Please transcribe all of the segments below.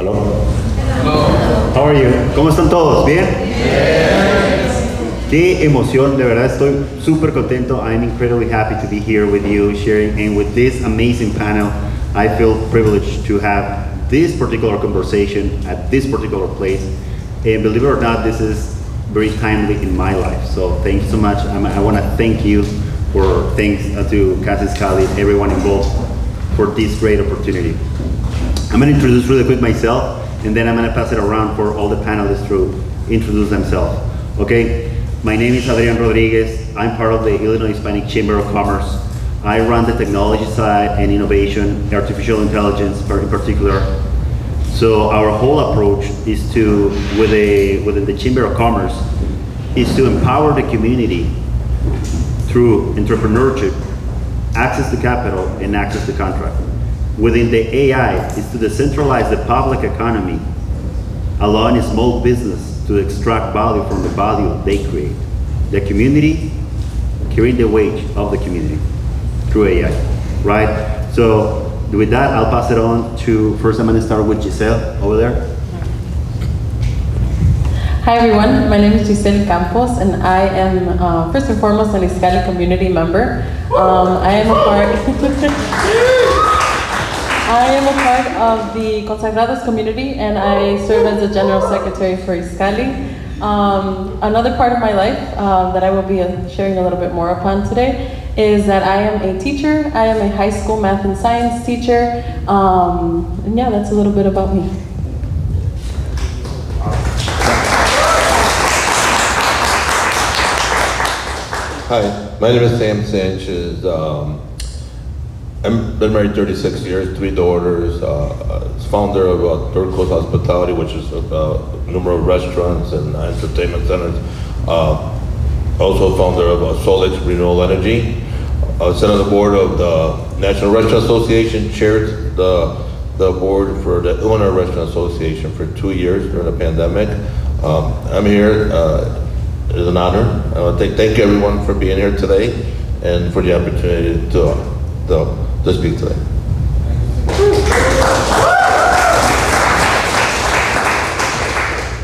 Hello. Hello. How are you? ¿Cómo están todos? ¿Bien? Yes. Qué emoción, de verdad estoy súper contento. I'm incredibly happy to be here with you, sharing, and with this amazing panel. I feel privileged to have this particular conversation at this particular place. And believe it or not, this is very timely in my life. So thank you so much. I want to thank you for thanks to Iskali and everyone involved for this great opportunity. I'm going to introduce really quick myself, and then I'm going to pass it around for all the panelists to introduce themselves. Okay, my name is Adrian Rodriguez. I'm part of the Illinois Hispanic Chamber of Commerce. I run the technology side and innovation, artificial intelligence in particular. So our whole approach is to, within the Chamber of Commerce, is to empower the community through entrepreneurship, access to capital, and access to contract. Within the AI is to decentralize the public economy, allowing a small business to extract value from the value they create. The community carrying the wage of the community through AI, right? So with that, I'll pass it on to, first I'm gonna start with Giselle over there. Hi everyone, my name is Giselle Campos and I am first and foremost an Iskali community member. I am a part of the Consagrados community and I serve as the General Secretary for Iskali. Another part of my life that I will be sharing a little bit more upon today is that I am a teacher. I am a high school math and science teacher. And yeah, that's a little bit about me. Hi, my name is Sanchez. I've been married 36 years, 3 daughters, founder of Third Coast Hospitality, which is a number of restaurants and entertainment centers. Also founder of Solix Renewable Energy. Sat on the board of the National Restaurant Association, chaired the board for the Illinois Restaurant Association for 2 years during the pandemic. I'm here, it is an honor. I want to thank everyone for being here today and for the opportunity to speak today.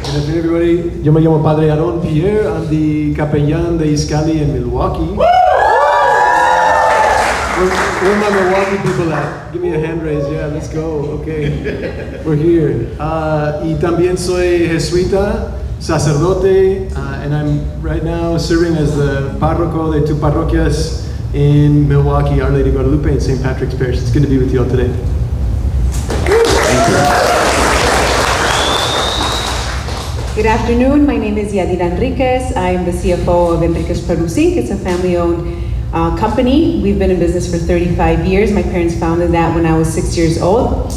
Good afternoon, everybody. Yo me llamo Padre Aaron Pierre. I'm the capellán de Iskali in Milwaukee. Where are my Milwaukee people at? Give me a hand raise. Yeah, let's go. Okay, we're here. Y también soy jesuita, sacerdote, and I'm right now serving as the párroco de 2 parroquias in Milwaukee, Our Lady of Guadalupe and St. Patrick's Parish. It's good to be with you all today. Thank you. Good afternoon, my name is Yadira Enriquez. I'm the CFO of Enriquez Produce Inc. It's a family-owned company. We've been in business for 35 years. My parents founded that when I was 6 years old.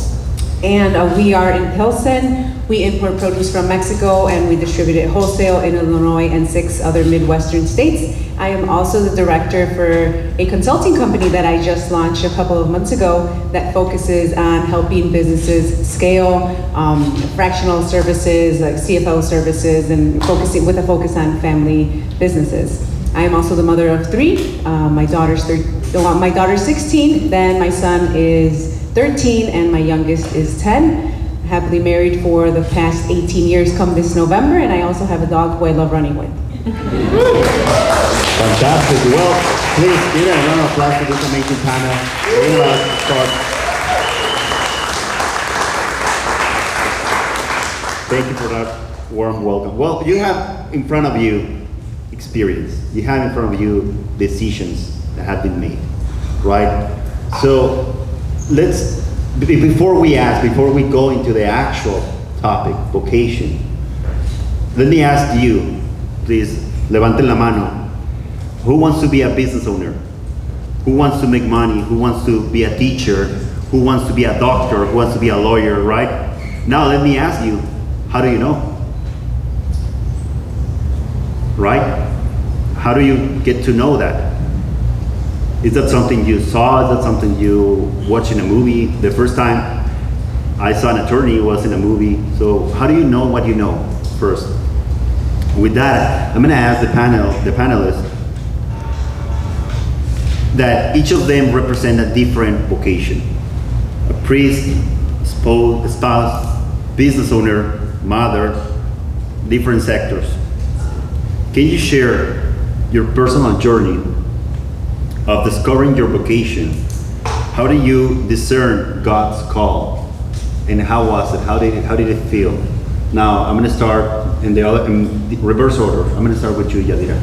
And we are in Pilsen. We import produce from Mexico and we distribute it wholesale in Illinois and 6 other Midwestern states. I am also the director for a consulting company that I just launched a couple of months ago that focuses on helping businesses scale fractional services, like CFO services, and with a focus on family businesses. I am also the mother of 3. My daughter's 16, then my son is 13, and my youngest is 10. Happily married for the past 18 years come this November, and I also have a dog who I love running with. Fantastic. Well, please give a round of applause for this amazing panel. We're about to start. Thank you for that warm welcome. Well, you have in front of you experience. You have in front of you decisions that have been made, right? So before we go into the actual topic, vocation, let me ask you, please, levanten la mano. Who wants to be a business owner? Who wants to make money? Who wants to be a teacher? Who wants to be a doctor? Who wants to be a lawyer, right? Now let me ask you, how do you know? Right? How do you get to know that? Is that something you saw? Is that something you watched in a movie? The first time I saw an attorney was in a movie. So how do you know what you know first? With that, I'm gonna ask the panelists that each of them represent a different vocation. A priest, spouse, business owner, mother, different sectors. Can you share your personal journey of discovering your vocation? How do you discern God's call, and how was it? How did it feel? Now I'm going to start in the reverse order. I'm going to start with you, Yadira.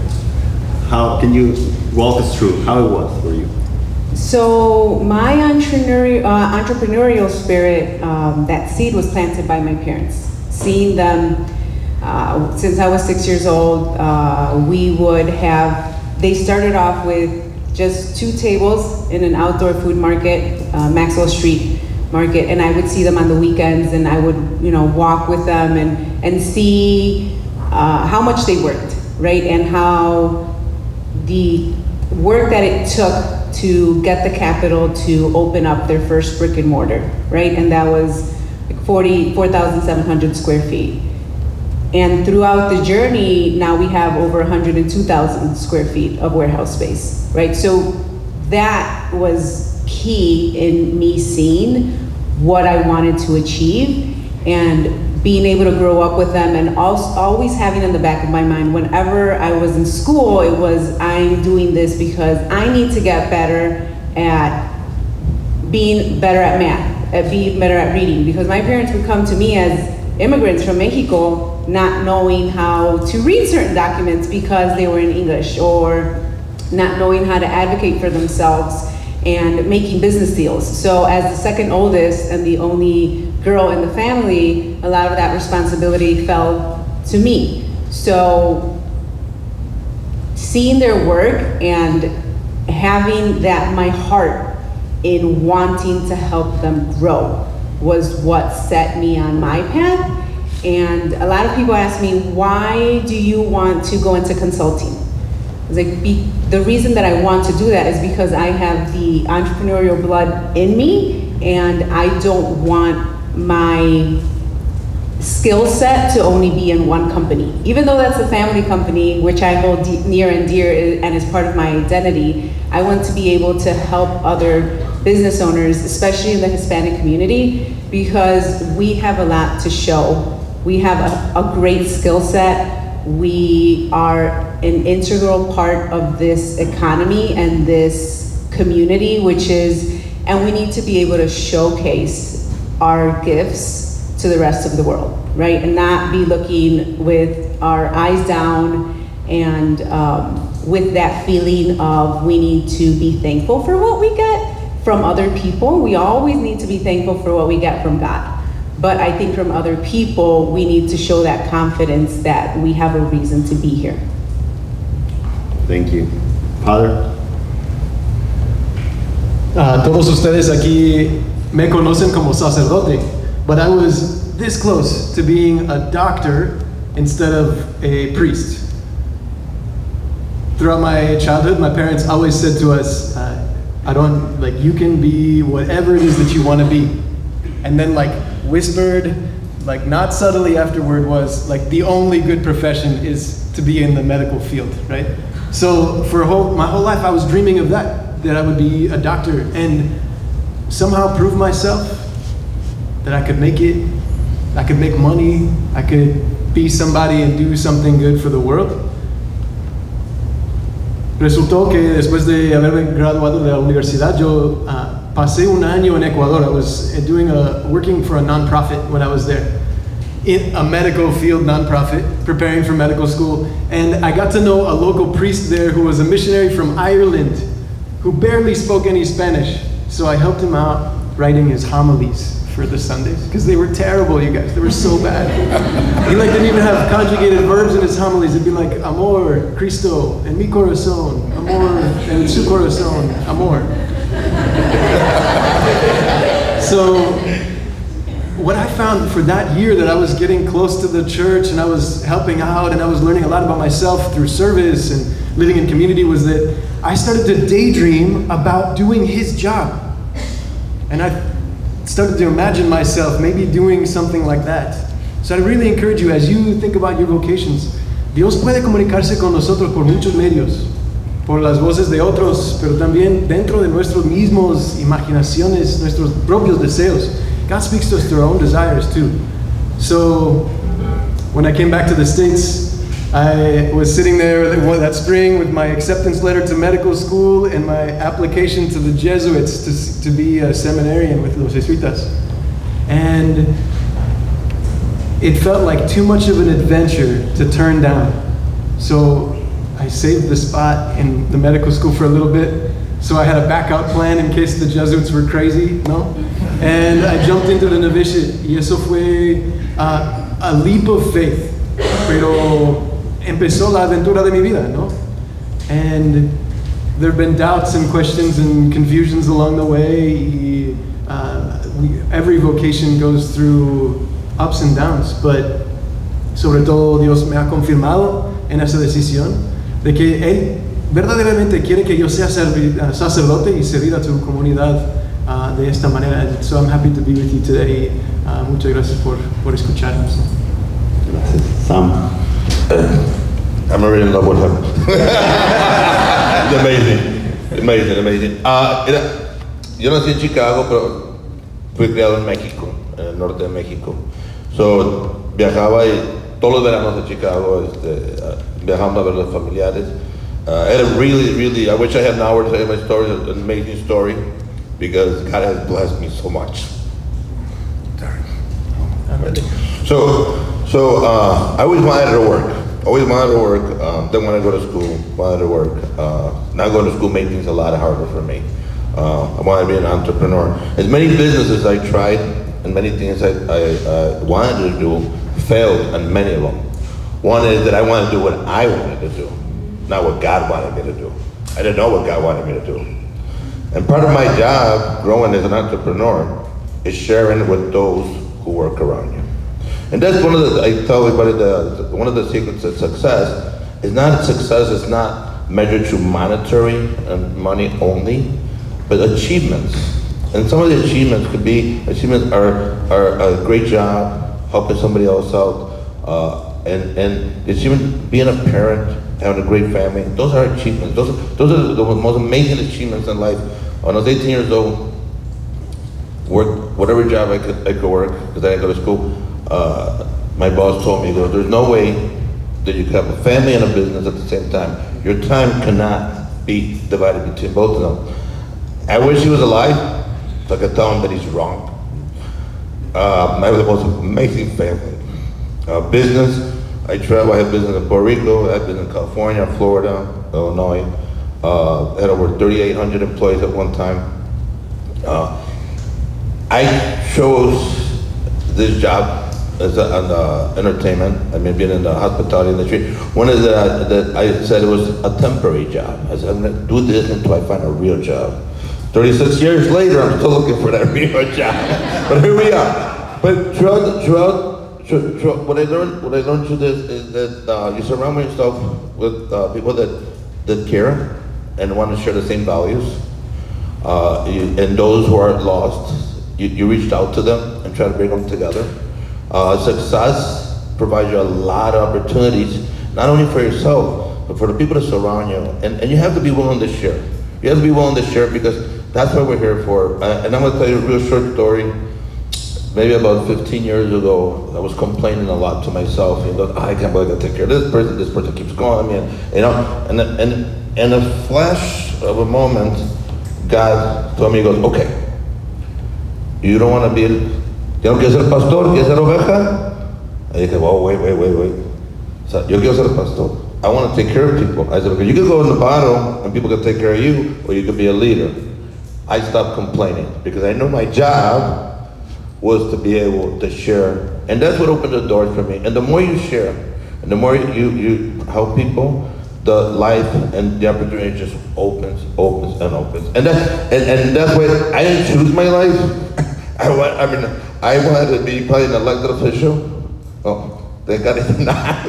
How can you walk us through how it was for you? So my entrepreneurial spirit, that seed was planted by my parents. Seeing them, since I was 6 years old, they started off with just 2 tables in an outdoor food market, Maxwell Street Market, and I would see them on the weekends, and I would, walk with them and see how much they worked, right? And how the work that it took to get the capital to open up their first brick and mortar, right? And that was like 4,700 square feet. And throughout the journey, now we have over 102,000 square feet of warehouse space, right? So that was key in me seeing what I wanted to achieve and being able to grow up with them, and always having in the back of my mind, whenever I was in school, it was, I'm doing this because I need to get better at being better at math, at being better at reading, because my parents would come to me as immigrants from Mexico not knowing how to read certain documents because they were in English, or not knowing how to advocate for themselves and making business deals. So as the second oldest and the only girl in the family, a lot of that responsibility fell to me. So seeing their work and having that, my heart in wanting to help them grow, was what set me on my path. And a lot of people ask me, why do you want to go into consulting? It's like, the reason that I want to do that is because I have the entrepreneurial blood in me, and I don't want my skill set to only be in one company. Even though that's a family company, which I hold near and dear and is part of my identity, I want to be able to help other business owners, especially in the Hispanic community, because we have a lot to show. We have a great skill set. We are an integral part of this economy and this community, and we need to be able to showcase our gifts to the rest of the world, right? And not be looking with our eyes down and with that feeling of we need to be thankful for what we get from other people. We always need to be thankful for what we get from God. But I think from other people, we need to show that confidence that we have a reason to be here. Thank you. Father? Todos ustedes aquí me conocen como sacerdote, but I was this close to being a doctor instead of a priest. Throughout my childhood, my parents always said to us, you can be whatever it is that you want to be. And then whispered, not subtly afterward, was the only good profession is to be in the medical field, right? So for my whole life I was dreaming of that I would be a doctor and somehow prove myself that I could make it, I could make money, I could be somebody and do something good for the world. Resultó que después de haberme graduado de la universidad, yo pasé un año en Ecuador. I was working for a nonprofit when I was there, in a medical field nonprofit, preparing for medical school. And I got to know a local priest there who was a missionary from Ireland, who barely spoke any Spanish. So I helped him out writing his homilies for the Sundays, because they were terrible, you guys. They were so bad. He didn't even have conjugated verbs in his homilies. It'd be amor, Cristo, en mi corazón, amor, en su corazón, amor. So what I found for that year, that I was getting close to the church and I was helping out and I was learning a lot about myself through service and living in community, was that I started to daydream about doing his job. And I started to imagine myself maybe doing something like that. So I really encourage you, as you think about your vocations, Dios puede comunicarse con nosotros por muchos medios, por las voces de otros, pero también dentro de nuestros mismos imaginaciones, nuestros propios deseos. God speaks to us through our own desires too. So when I came back to the States, I was sitting there that spring with my acceptance letter to medical school and my application to the Jesuits to be a seminarian with los Jesuitas. And it felt like too much of an adventure to turn down. So I saved the spot in the medical school for a little bit. So I had a backup plan in case the Jesuits were crazy, no? And I jumped into the novitiate. Y eso fue a leap of faith. Pero empezó la aventura de mi vida, no? And there have been doubts and questions and confusions along the way. Every vocation goes through ups and downs, but sobre todo Dios me ha confirmado en esa decisión de que Él verdaderamente quiere que yo sea sacerdote y servir a tu comunidad de esta manera. And so I'm happy to be with you today. Muchas gracias por escucharnos. Gracias. Sam. I'm already in love with him. It's amazing. Yo nací en Chicago, pero fui criado en México, en el norte de México. So, viajaba y todos los veranos a Chicago, viajamos a ver a los familiares. I had a really, I wish I had an hour to tell you my story, an amazing story, because God has blessed me so much. So I always wanted to work. Didn't want to go to school, wanted to work. Not going to school made things a lot harder for me. I wanted to be an entrepreneur. As many businesses I tried, and many things I wanted to do, failed on many of them. One is that I wanted to do what I wanted to do, not what God wanted me to do. I didn't know what God wanted me to do. And part of my job, growing as an entrepreneur, is sharing with those who work around you. And that's I tell everybody one of the secrets of success is not measured through monetary and money only, but achievements. And some of the achievements are a great job, helping somebody else out, and achievement, being a parent, having a great family. Those are achievements. Those are the most amazing achievements in life. When I was 18 years old, worked whatever job I could work, because I didn't go to school. My boss told me, there's no way that you could have a family and a business at the same time. Your time cannot be divided between both of them. I wish he was alive, so I could tell him that he's wrong. I have the most amazing family. Business, I travel, I have business in Puerto Rico, I have business in California, Florida, Illinois. I had over 3,800 employees at one time. I chose this job as entertainment. I mean, being in the hospitality industry. One is that I said it was a temporary job. I said, I'm going to do this until I find a real job. 36 years later, I'm still looking for that real job. But here we are. But throughout what I learned through this is that you surround yourself with people that care and want to share the same values. And those who are lost, you reached out to them and try to bring them together. Success provides you a lot of opportunities, not only for yourself, but for the people that surround you. And you have to be willing to share. You have to be willing to share, because that's what we're here for. And I'm going to tell you a real short story. Maybe about 15 years ago, I was complaining a lot to myself. I can't believe I take care of this person keeps calling me. And in a flash of a moment, God told me, he goes, okay, you don't want to be, ¿tengo que ser pastor? ¿Quieres ser oveja? I dije, well, wait. So, yo quiero ser pastor. I want to take care of people. I said, okay, you can go in the bottom and people can take care of you, or you can be a leader. I stopped complaining because I knew my job was to be able to share. And that's what opened the doors for me. And the more you share, and the more you help people, the life and the opportunity just opens. And that's why I didn't choose my life. I wanted to be probably an elected official. Oh, thank God I did not.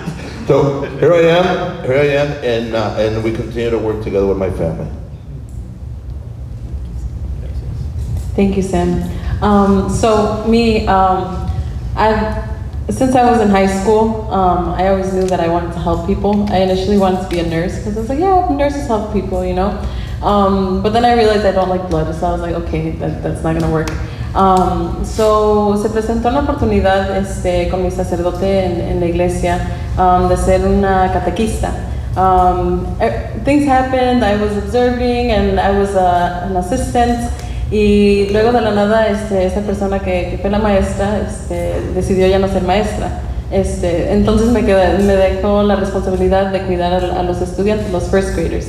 So here I am, and we continue to work together with my family. Thank you, Sam. Since I was in high school, I always knew that I wanted to help people. I initially wanted to be a nurse because I was like, yeah, nurses help people, you know. But then I realized I don't like blood, so I was like, okay, that's not gonna work. So se presentó una oportunidad con mi sacerdote en la iglesia de ser una catequista. Things happened, I was observing and I was an assistant, y luego de la nada esa persona que fue la maestra decidió ya no ser maestra. Entonces me dejó la responsabilidad de cuidar a los estudiantes, los first graders.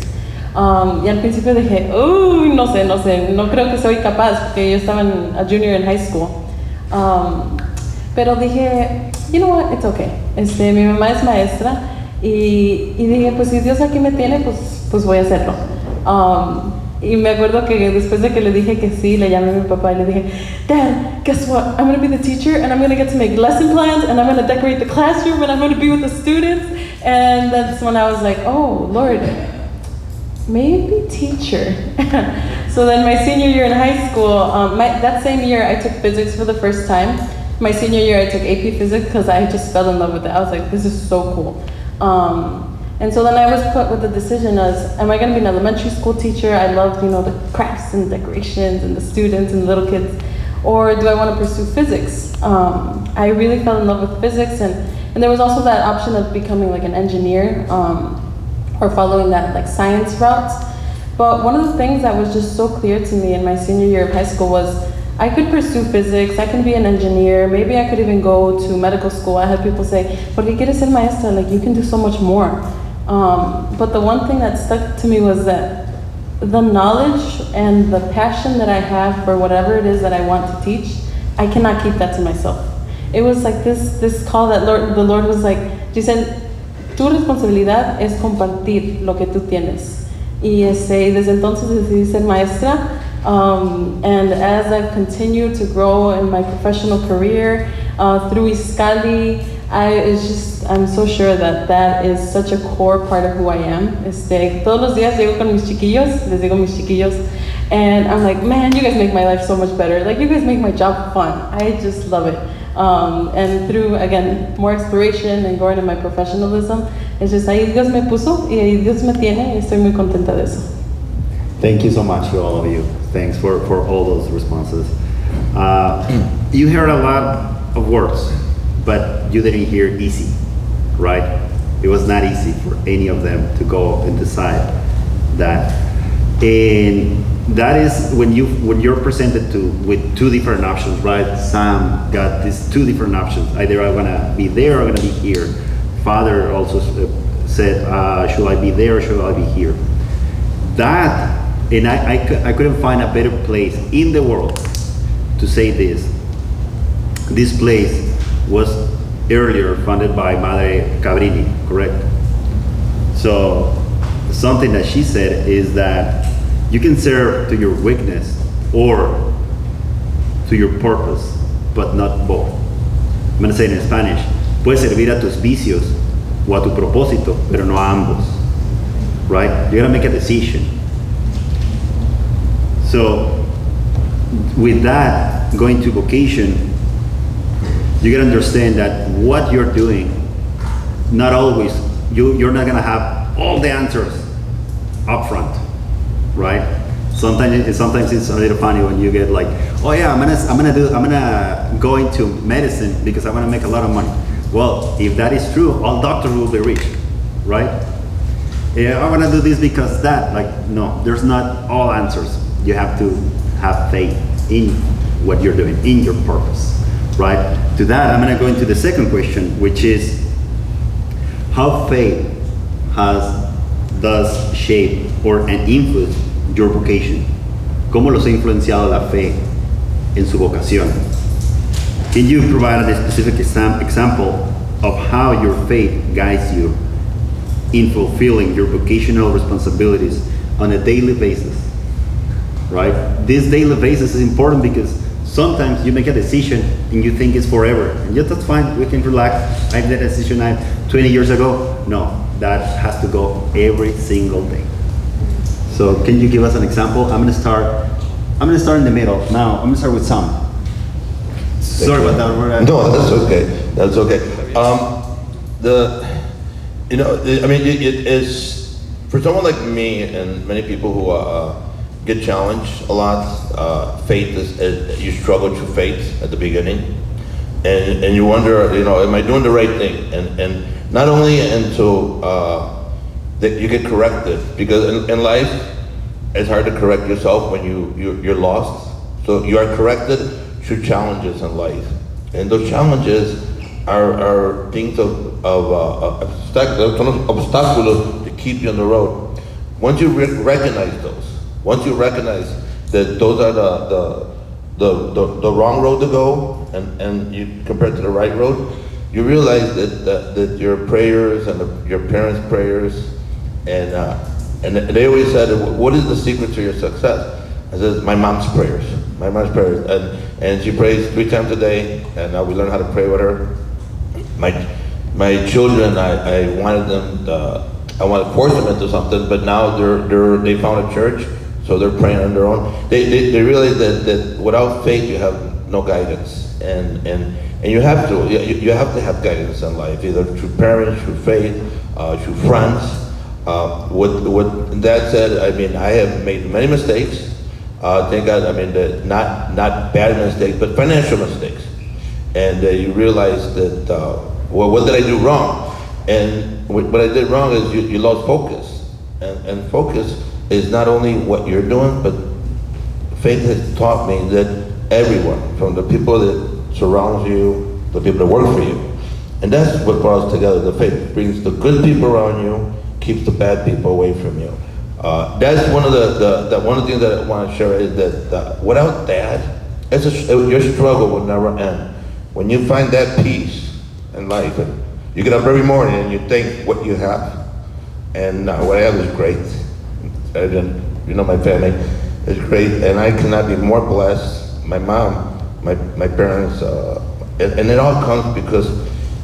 Y al principio dije, no sé, no creo que soy capaz, porque yo estaba a junior in high school. Pero dije, you know what, it's okay. Mi mamá es maestra, y dije, pues si Dios aquí me tiene, pues voy a hacerlo. Y me acuerdo que después de que le dije que sí, le llamé a mi papá y le dije, Dad, guess what? I'm going to be the teacher, and I'm going to get to make lesson plans, and I'm going to decorate the classroom, and I'm going to be with the students. And that's when I was like, oh, Lord, maybe teacher. So then my senior year in high school, that same year I took physics for the first time. My senior year I took AP physics because I just fell in love with it. I was like, this is so cool. And so then I was put with the decision as, am I going to be an elementary school teacher? I love, the crafts and decorations and the students and the little kids. Or do I want to pursue physics? I really fell in love with physics, and there was also that option of becoming like an engineer, or following that like science route. But one of the things that was just so clear to me in my senior year of high school was I could pursue physics, I can be an engineer, maybe I could even go to medical school. I had people say, ¿por qué quieres ser maestra? Like, you can do so much more. But the one thing that stuck to me was that the knowledge and the passion that I have for whatever it is that I want to teach, I cannot keep that to myself. It was like this call that the Lord was like, Giselle, tu responsabilidad es compartir lo que tú tienes. Y desde entonces decidí ser maestra. And as I've continued to grow in my professional career through Iskali, I'm so sure that is such a core part of who I am. Todos los días llego con mis chiquillos, les digo mis chiquillos, and I'm like, man, you guys make my life so much better. Like, you guys make my job fun. I just love it. And through, again, more exploration and growing in my professionalism, it's just ahí Dios me puso y ahí Dios me tiene, y estoy muy contenta de eso. Thank you so much to all of you. Thanks for all those responses. You heard a lot of words, but you didn't hear easy, right? It was not easy for any of them to go and decide that. And that is when you're presented with two different options, right? Sam got these two different options. Either I wanna be there or I'm gonna be here. Father also said, should I be there or should I be here? That, and I couldn't find a better place in the world to say this. This place was earlier funded by Madre Cabrini, correct? So something that she said is that you can serve to your weakness or to your purpose, but not both. I'm gonna say it in Spanish. Puedes servir a tus vicios o a tu propósito, pero no a ambos, right? You gotta make a decision. So with that, going to vocation, you gotta understand that what you're doing, not always, you're not gonna have all the answers up front, right? Sometimes it's a little funny when you get like, oh yeah, I'm gonna go into medicine because I wanna make a lot of money. Well, if that is true, all doctors will be rich, right? Yeah, I wanna do this because that, like, no, there's not all answers. You have to have faith in what you're doing, in your purpose, right? To that, I'm gonna go into the second question, which is how faith does shape or influence your vocation. ¿Cómo los ha influenciado la fe en su vocación? Can you provide a specific example of how your faith guides you in fulfilling your vocational responsibilities on a daily basis, right? This daily basis is important because sometimes you make a decision and you think it's forever, and yet that's fine, we can relax. I made a decision 20 years ago. No, that has to go every single day. So can you give us an example? I'm gonna start in the middle. Now, I'm gonna start with Sam. Sorry about that. No, that's okay. That's okay. It is for someone like me and many people who get challenged a lot. Faith is you struggle through faith at the beginning, and you wonder, am I doing the right thing? And not only until that you get corrected, because in life it's hard to correct yourself when you're lost. So you are corrected through challenges in life, and those challenges are things of obstacles to keep you on the road. Once you recognize those, once you recognize that those are the wrong road to go, and you compare it to the right road, you realize that your prayers and your parents' prayers, and they always said, what is the secret to your success? I said, my mom's prayers. My mom's prayers, and she prays 3 times a day, and we learn how to pray with her. My children, I wanted them, I want to force them into something, but now they found a church, so they're praying on their own. They realize that without faith you have no guidance, and you have to have guidance in life, either through parents, through faith, through friends. With that said, I mean, I have made many mistakes. Thank God, I mean, not bad mistakes, but financial mistakes. And you realize that, well, what did I do wrong? And what I did wrong is you lost focus. And focus is not only what you're doing, but faith has taught me that everyone, from the people that surround you, the people that work for you, and that's what brought us together. The faith brings the good people around you, keeps the bad people away from you. That's one of the things that I want to share is that without that, your struggle will never end. When you find that peace in life, you get up every morning and you think what you have, and what I have is great. My family is great, and I cannot be more blessed. My mom, my parents, and it all comes because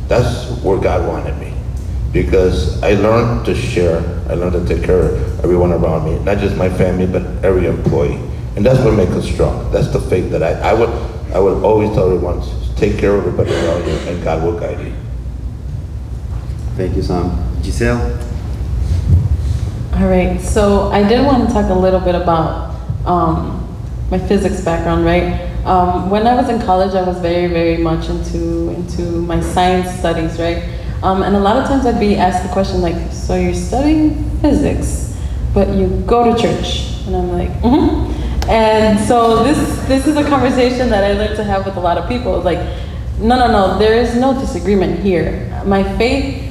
that's where God wanted me. Because I learned to share, I learned to take care of everyone around me, not just my family, but every employee. And that's what makes us strong. That's the faith that I would always tell everyone, take care of everybody around you, and God will guide you. Thank you, Sam. Giselle? All right, so I did want to talk a little bit about my physics background, right? When I was in college, I was very, very much into my science studies, right? And a lot of times I'd be asked the question like, so you're studying physics, but you go to church? And I'm like, mm-hmm. And so this is a conversation that I learned to have with a lot of people. It's like, no, there is no disagreement here. My faith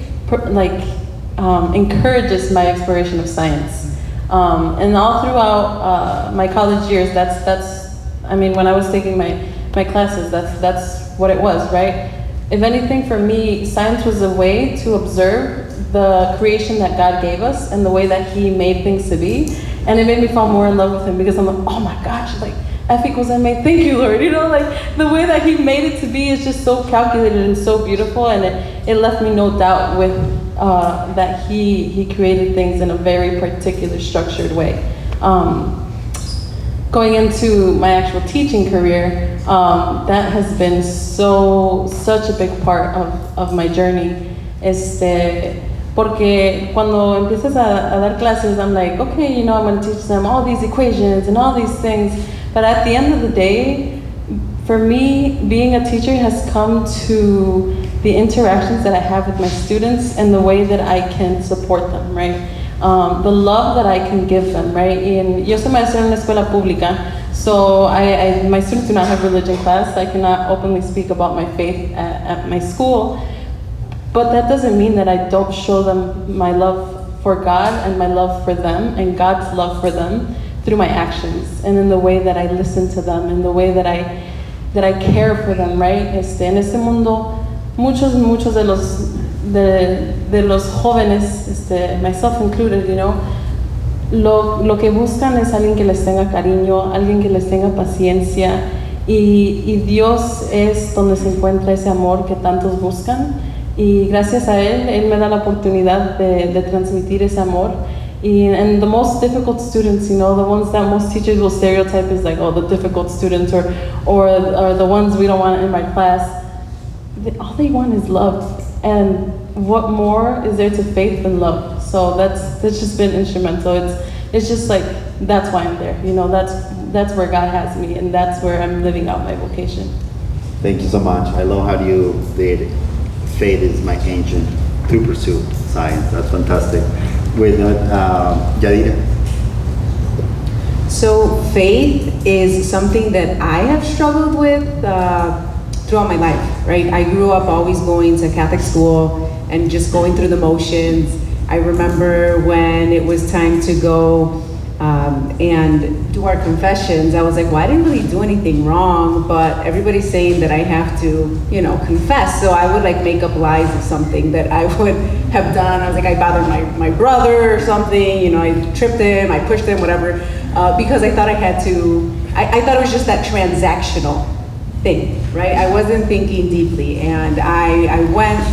encourages my exploration of science. And all throughout my college years, when I was taking my classes, that's what it was, right? If anything, for me, science was a way to observe the creation that God gave us and the way that He made things to be. And it made me fall more in love with Him because I'm like, oh my gosh, like F equals MA, thank you, Lord. Like the way that He made it to be is just so calculated and so beautiful, and it left me no doubt with that He created things in a very particular structured way. Going into my actual teaching career, that has been such a big part of my journey. Porque cuando empiezas a dar clases, I'm like, okay, I'm going to teach them all these equations and all these things. But at the end of the day, for me, being a teacher has come to the interactions that I have with my students and the way that I can support them, right? The love that I can give them, right? Yo soy maestra en una escuela pública, so my students do not have religion class. I cannot openly speak about my faith at my school, but that doesn't mean that I don't show them my love for God and my love for them and God's love for them through my actions and in the way that I listen to them, in the way that I care for them, right? En este mundo, muchos de los jóvenes, myself included, lo que buscan es alguien que les tenga cariño, alguien que les tenga paciencia, y Dios es donde se encuentra ese amor que tantos buscan, y gracias a Él me da la oportunidad de transmitir ese amor. And the most difficult students, the ones that most teachers will stereotype as like, oh, the difficult students or the ones we don't want in my class, all they want is love. And what more is there to faith than love? So that's just been instrumental. It's It's just like, that's why I'm there. You know, that's where God has me, and that's where I'm living out my vocation. Thank you so much. I love how you did faith is my engine to pursue science. That's fantastic. With Yadira. So faith is something that I have struggled with throughout my life, right? I grew up always going to Catholic school and just going through the motions. I remember when it was time to go and do our confessions, I was like, well, I didn't really do anything wrong, but everybody's saying that I have to, you know, confess. So I would like make up lies of something that I would have done. I was like, I bothered my brother or something, you know, I tripped him, I pushed him, whatever, because I thought I had to, I thought it was just that transactional thing, right? I wasn't thinking deeply. And I went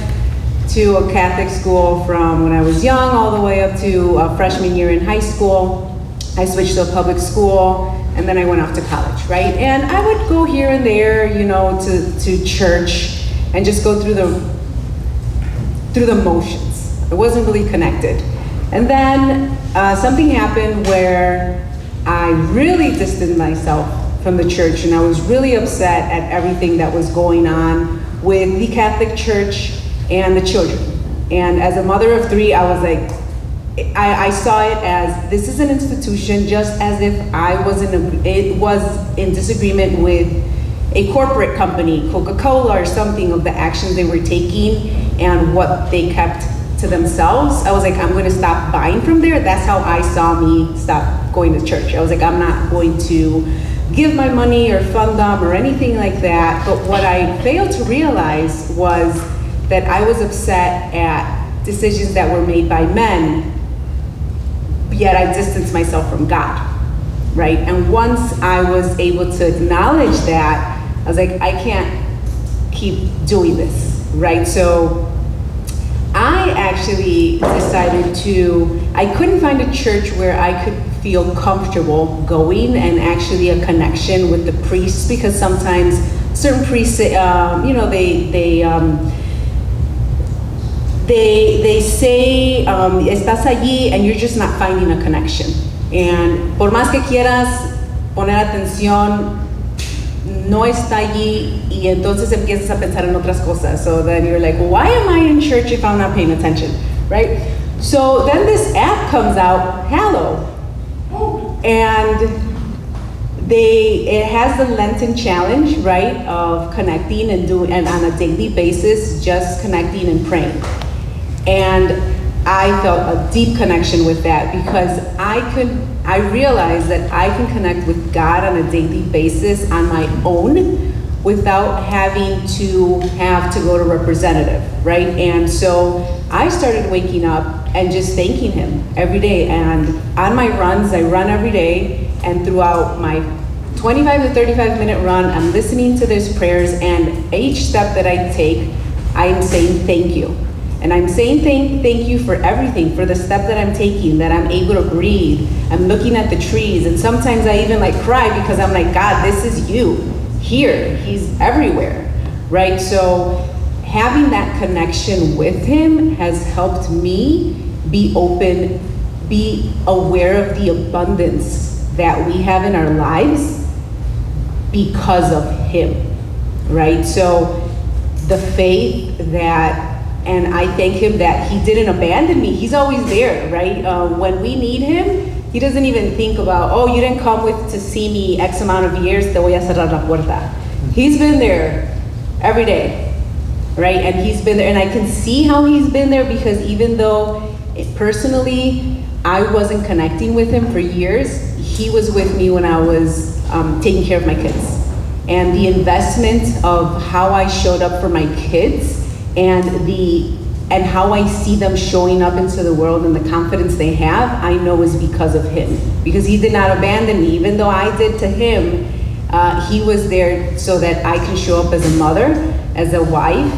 to a Catholic school from when I was young all the way up to freshman year in high school. I switched to a public school, and then I went off to college, right? And I would go here and there, you know, to church and just go through the motions. I wasn't really connected. And then something happened where I really distanced myself from the church, and I was really upset at everything that was going on with the Catholic Church and the children. And as a mother of three, I was like, I saw it as this is an institution, just as if it was in disagreement with a corporate company, Coca-Cola or something, of the actions they were taking and what they kept to themselves. I was like, I'm going to stop buying from there. That's how I saw me stop going to church. I was like, I'm not going to give my money or fund them or anything like that. But what I failed to realize was that I was upset at decisions that were made by men, yet I distanced myself from God, right? And once I was able to acknowledge that, I was like, I can't keep doing this, right? So I actually decided I couldn't find a church where I could feel comfortable going and actually a connection with the priests, because sometimes certain priests, you know, they say, estás allí, and you're just not finding a connection. And por más que quieras poner atención, no está allí, y entonces empiezas a pensar en otras cosas. So then you're like, well, why am I in church if I'm not paying attention, right? So then this app comes out, Hallow, and it has the Lenten challenge, right, of connecting and on a daily basis, just connecting and praying. And I felt a deep connection with that, because I realized that I can connect with God on a daily basis on my own without having to go to representative, right? And so I started waking up and just thanking him every day. And on my runs, I run every day, and throughout my 25 to 35 minute run, I'm listening to these prayers, and each step that I take, I'm saying thank you. And I'm saying thank you for everything, for the step that I'm taking, that I'm able to breathe. I'm looking at the trees, and sometimes I even like cry, because I'm like, God, this is you here. He's everywhere, right? So having that connection with him has helped me be open, be aware of the abundance that we have in our lives because of him, right? So the faith and I thank him that he didn't abandon me. He's always there, right? When we need him, he doesn't even think about, oh, you didn't come to see me X amount of years, te voy a cerrar la puerta. He's been there every day, right? And he's been there, and I can see how he's been there, because even though personally I wasn't connecting with him for years, he was with me when I was taking care of my kids. And the investment of how I showed up for my kids, and how I see them showing up into the world and the confidence they have, I know is because of him. Because he did not abandon me, even though I did to him. He was there so that I can show up as a mother, as a wife,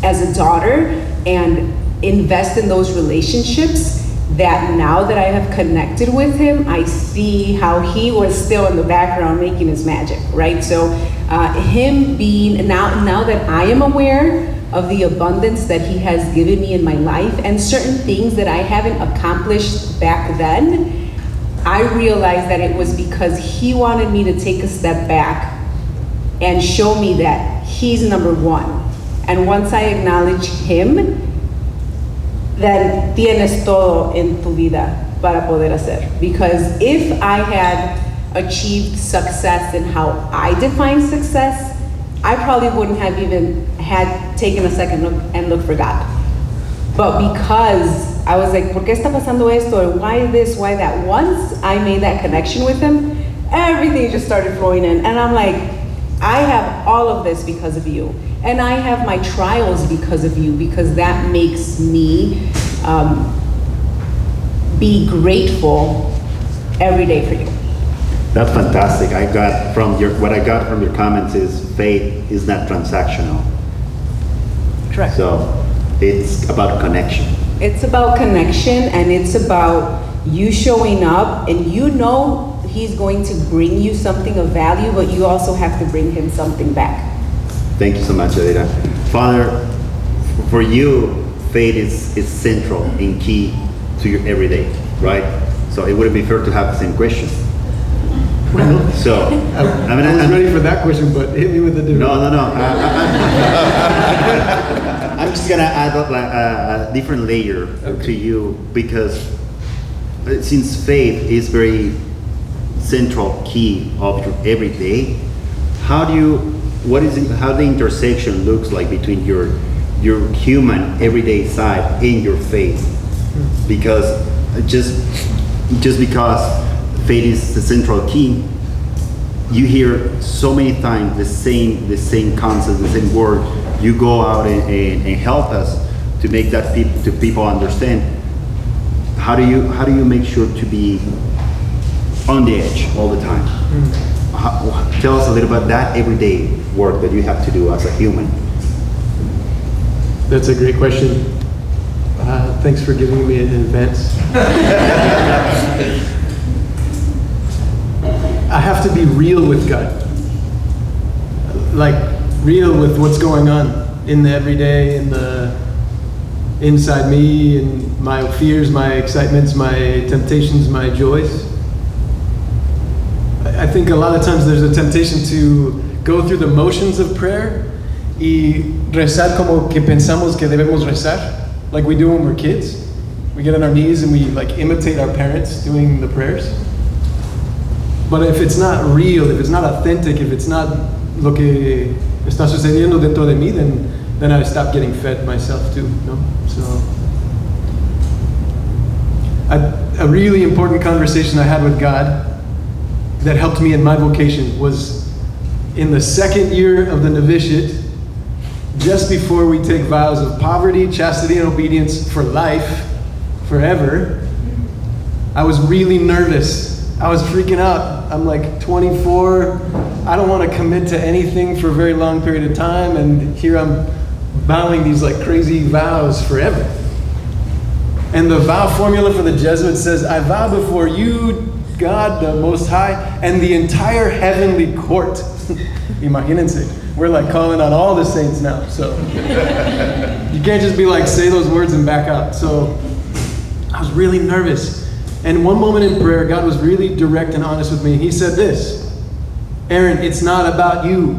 as a daughter, and invest in those relationships that now that I have connected with him, I see how he was still in the background making his magic, right? So him being, now that I am aware of the abundance that he has given me in my life, and certain things that I haven't accomplished back then, I realized that it was because he wanted me to take a step back and show me that he's number one. And once I acknowledge him, then tienes todo en tu vida para poder hacer. Because if I had achieved success in how I define success, I probably wouldn't have even had taken a second look and looked for God. But because I was like, ¿por qué está pasando esto? Or why this, why that? Once I made that connection with him, everything just started flowing in. And I'm like, I have all of this because of you. And I have my trials because of you, because that makes me be grateful every day for you. That's fantastic. What I got from your comments is faith is not transactional. Correct. So it's about connection. It's about connection, and it's about you showing up, and you know he's going to bring you something of value, but you also have to bring him something back. Thank you so much, Yadira. Father, for you, faith is central and key to your everyday, right? So it wouldn't be fair to have the same question. So, I was ready for that question, but hit me with a different. No. I'm just gonna add a different layer to you, because since faith is very central key of your everyday, how the intersection looks like between your human everyday side and your faith? Because just because faith is the central key, you hear so many times the same concept, the same word. You go out and help us to make that people understand. How do you make sure to be on the edge all the time? Tell us a little about that everyday work that you have to do as a human. That's a great question. Thanks for giving me an advance. I have to be real with God. Like, real with what's going on in the everyday, inside me, and my fears, my excitements, my temptations, my joys. I think a lot of times there's a temptation to go through the motions of prayer y rezar como que pensamos que debemos rezar, like we do when we're kids. We get on our knees and we like imitate our parents doing the prayers. But if it's not real, if it's not authentic, if it's not lo que está sucediendo dentro de mí, then I stop getting fed myself too, no? So, a really important conversation I had with God that helped me in my vocation was in the second year of the novitiate, just before we take vows of poverty, chastity, and obedience for life, forever. I was really nervous. I was freaking out. I'm like 24. I don't want to commit to anything for a very long period of time, and here I'm vowing these like crazy vows forever. And the vow formula for the Jesuit says, I vow before you, God, the Most High, and the entire heavenly court. Imagínense, we're like calling on all the saints now, so you can't just be like, say those words and back out. So I was really nervous. And one moment in prayer, God was really direct and honest with me. He said this, Aaron, it's not about you.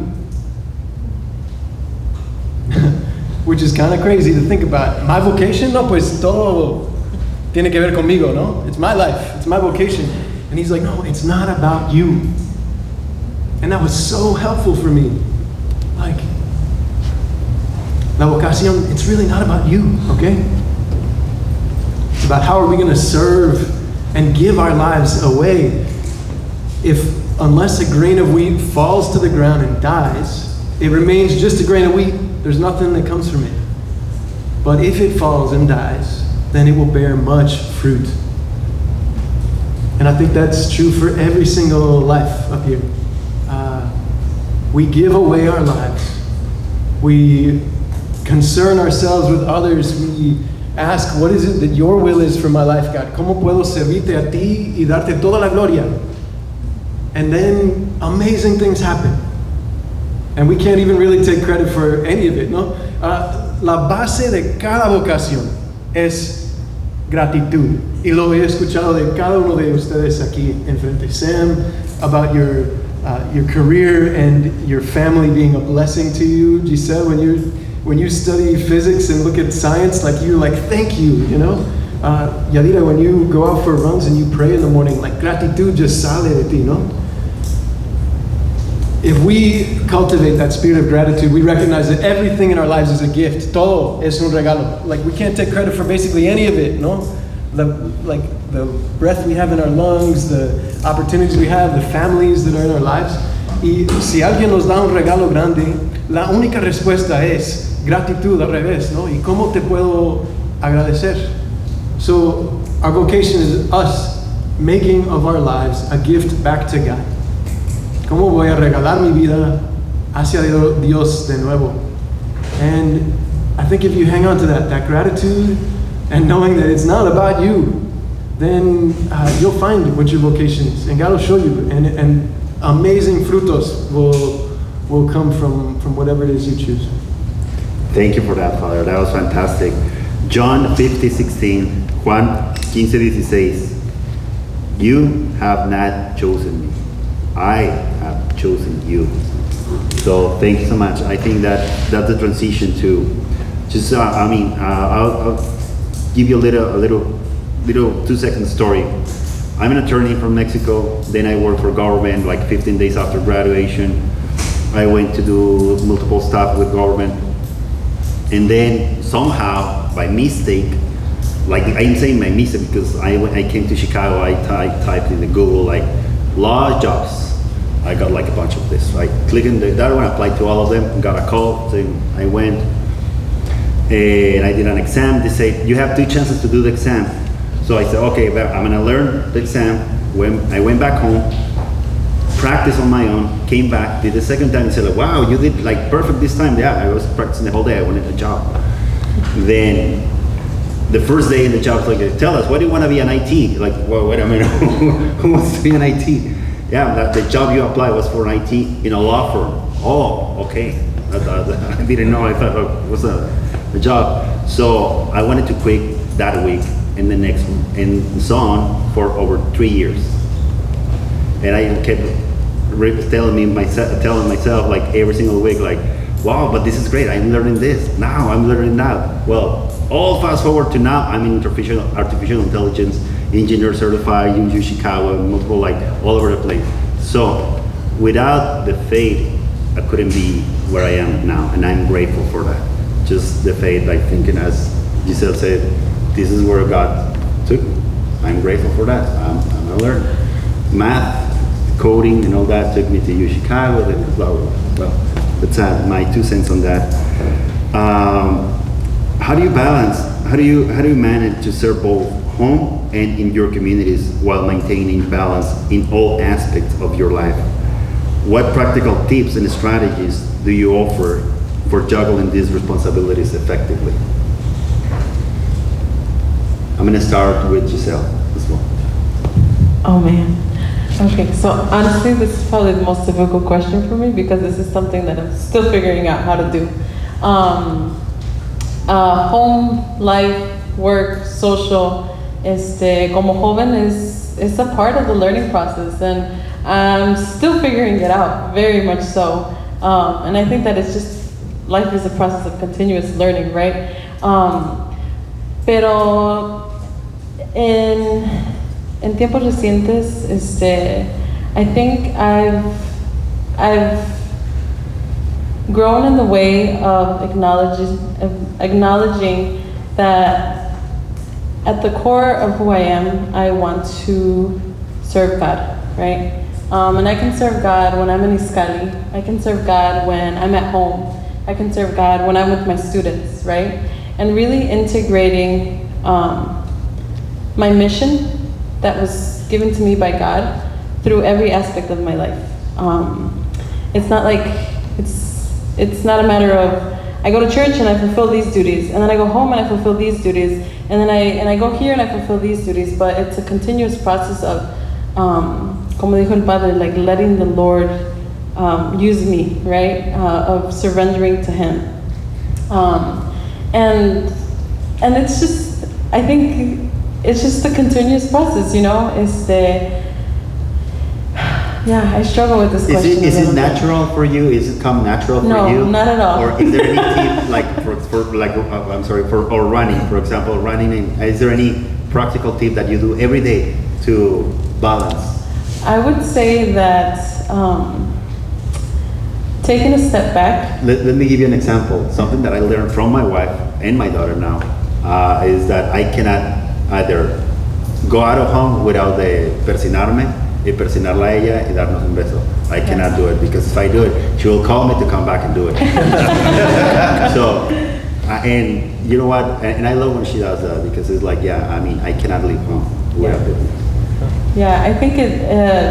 Which is kind of crazy to think about. My vocation? No, pues todo tiene que ver conmigo, no? It's my life, it's my vocation. And he's like, no, it's not about you. And that was so helpful for me. Like, la vocación, it's really not about you, okay? It's about how are we going to serve and give our lives away. Unless a grain of wheat falls to the ground and dies, it remains just a grain of wheat. There's nothing that comes from it. But if it falls and dies, then it will bear much fruit. And I think that's true for every single life up here. We give away our lives. We concern ourselves with others. We ask, what is it that your will is for my life, God? ¿Cómo puedo servirte a ti y darte toda la gloria? And then amazing things happen. And we can't even really take credit for any of it, no? La base de cada vocación es gratitud. Y lo he escuchado de cada uno de ustedes aquí enfrente. Sam, about your career and your family being a blessing to you. Giselle, when you study physics and look at science, like you're like, thank you, you know? Yadira, when you go out for runs and you pray in the morning, like gratitud just sale de ti, no? If we cultivate that spirit of gratitude, we recognize that everything in our lives is a gift. Todo es un regalo. Like we can't take credit for basically any of it, no? Like the breath we have in our lungs, the opportunities we have, the families that are in our lives. Y si alguien nos da un regalo grande, la única respuesta es gratitud al revés, ¿no? ¿Y cómo te puedo agradecer? So our vocation is us making of our lives a gift back to God. ¿Cómo voy a regalar mi vida hacia Dios de nuevo? And I think if you hang on to that gratitude and knowing that it's not about you, then you'll find what your vocation is, and God will show you, and amazing frutos will come from whatever it is you choose. Thank you for that, Father. That was fantastic. John 50:16, Juan 15:16. You have not chosen me. I have chosen you. So thank you so much. I think that's the transition to just. I'll give you a little 2-second story. I'm an attorney from Mexico. Then I worked for government like 15 days after graduation. I went to do multiple stuff with government, and then somehow by mistake, like I'm saying by mistake because I came to Chicago. I typed in the Google like law jobs. I got like a bunch of this. I clicked on that one, applied to all of them, got a call, saying I went, and I did an exam. They said, you have 2 chances to do the exam. So I said, okay, well, I'm gonna learn the exam. When I went back home, practiced on my own, came back, did the second time, and said, like, wow, you did like perfect this time. Yeah, I was practicing the whole day, I wanted a job. Then the first day in the job, like, tell us, what do you want to be an IT? Like, well, wait a minute, who wants to be an IT? Yeah, the job you applied was for an IT in a law firm. Oh, okay. I didn't know. I thought it was a job. So I wanted to quit that week and the next one, and so on for over 3 years. And I kept telling myself like every single week, like, wow, but this is great. I'm learning this now. I'm learning that. Well, all fast forward to now. I'm in artificial intelligence engineer certified, UU Chicago, multiple, like all over the place. So without the faith, I couldn't be where I am now, and I'm grateful for that. Just the faith, like thinking, as Giselle said, this is where God took me. I'm grateful for that. I'm gonna learn math, coding, and all that took me to UU Chicago. Then blah blah blah. Well, that's my 2 cents on that. How do you balance? How do you manage to serve both home and in your communities while maintaining balance in all aspects of your life? What practical tips and strategies do you offer for juggling these responsibilities effectively? I'm gonna start with Giselle as well. Oh man. Okay, so honestly, this is probably the most difficult question for me because this is something that I'm still figuring out how to do. Home, life, work, social, como joven is a part of the learning process, and I'm still figuring it out, very much so. And I think that it's just, life is a process of continuous learning, right? Pero en tiempos recientes, I think I've grown in the way of acknowledging that at the core of who I am, I want to serve God, right? And I can serve God when I'm in Iskali. I can serve God when I'm at home. I can serve God when I'm with my students, right? And really integrating my mission that was given to me by God through every aspect of my life. It's not like, it's not a matter of, I go to church and I fulfill these duties, and then I go home and I fulfill these duties, and then I go here and I fulfill these duties, but it's a continuous process of, como dijo el Padre, like letting the Lord use me, right? Of surrendering to Him. And it's just, I think it's just a continuous process, you know. Yeah, I struggle with this question. Is it natural for you? Is it come natural for you? No, not at all. Or is there any tip, like for running, for example, is there any practical tip that you do every day to balance? I would say that taking a step back. Let me give you an example. Something that I learned from my wife and my daughter now is that I cannot either go out of home without the persinarme y persinarla a ella y darnos un beso. I cannot do it because if I do it, she will call me to come back and do it. So, and you know what? And I love when she does that because it's like, yeah, I mean, I cannot leave home without it. Yeah, I think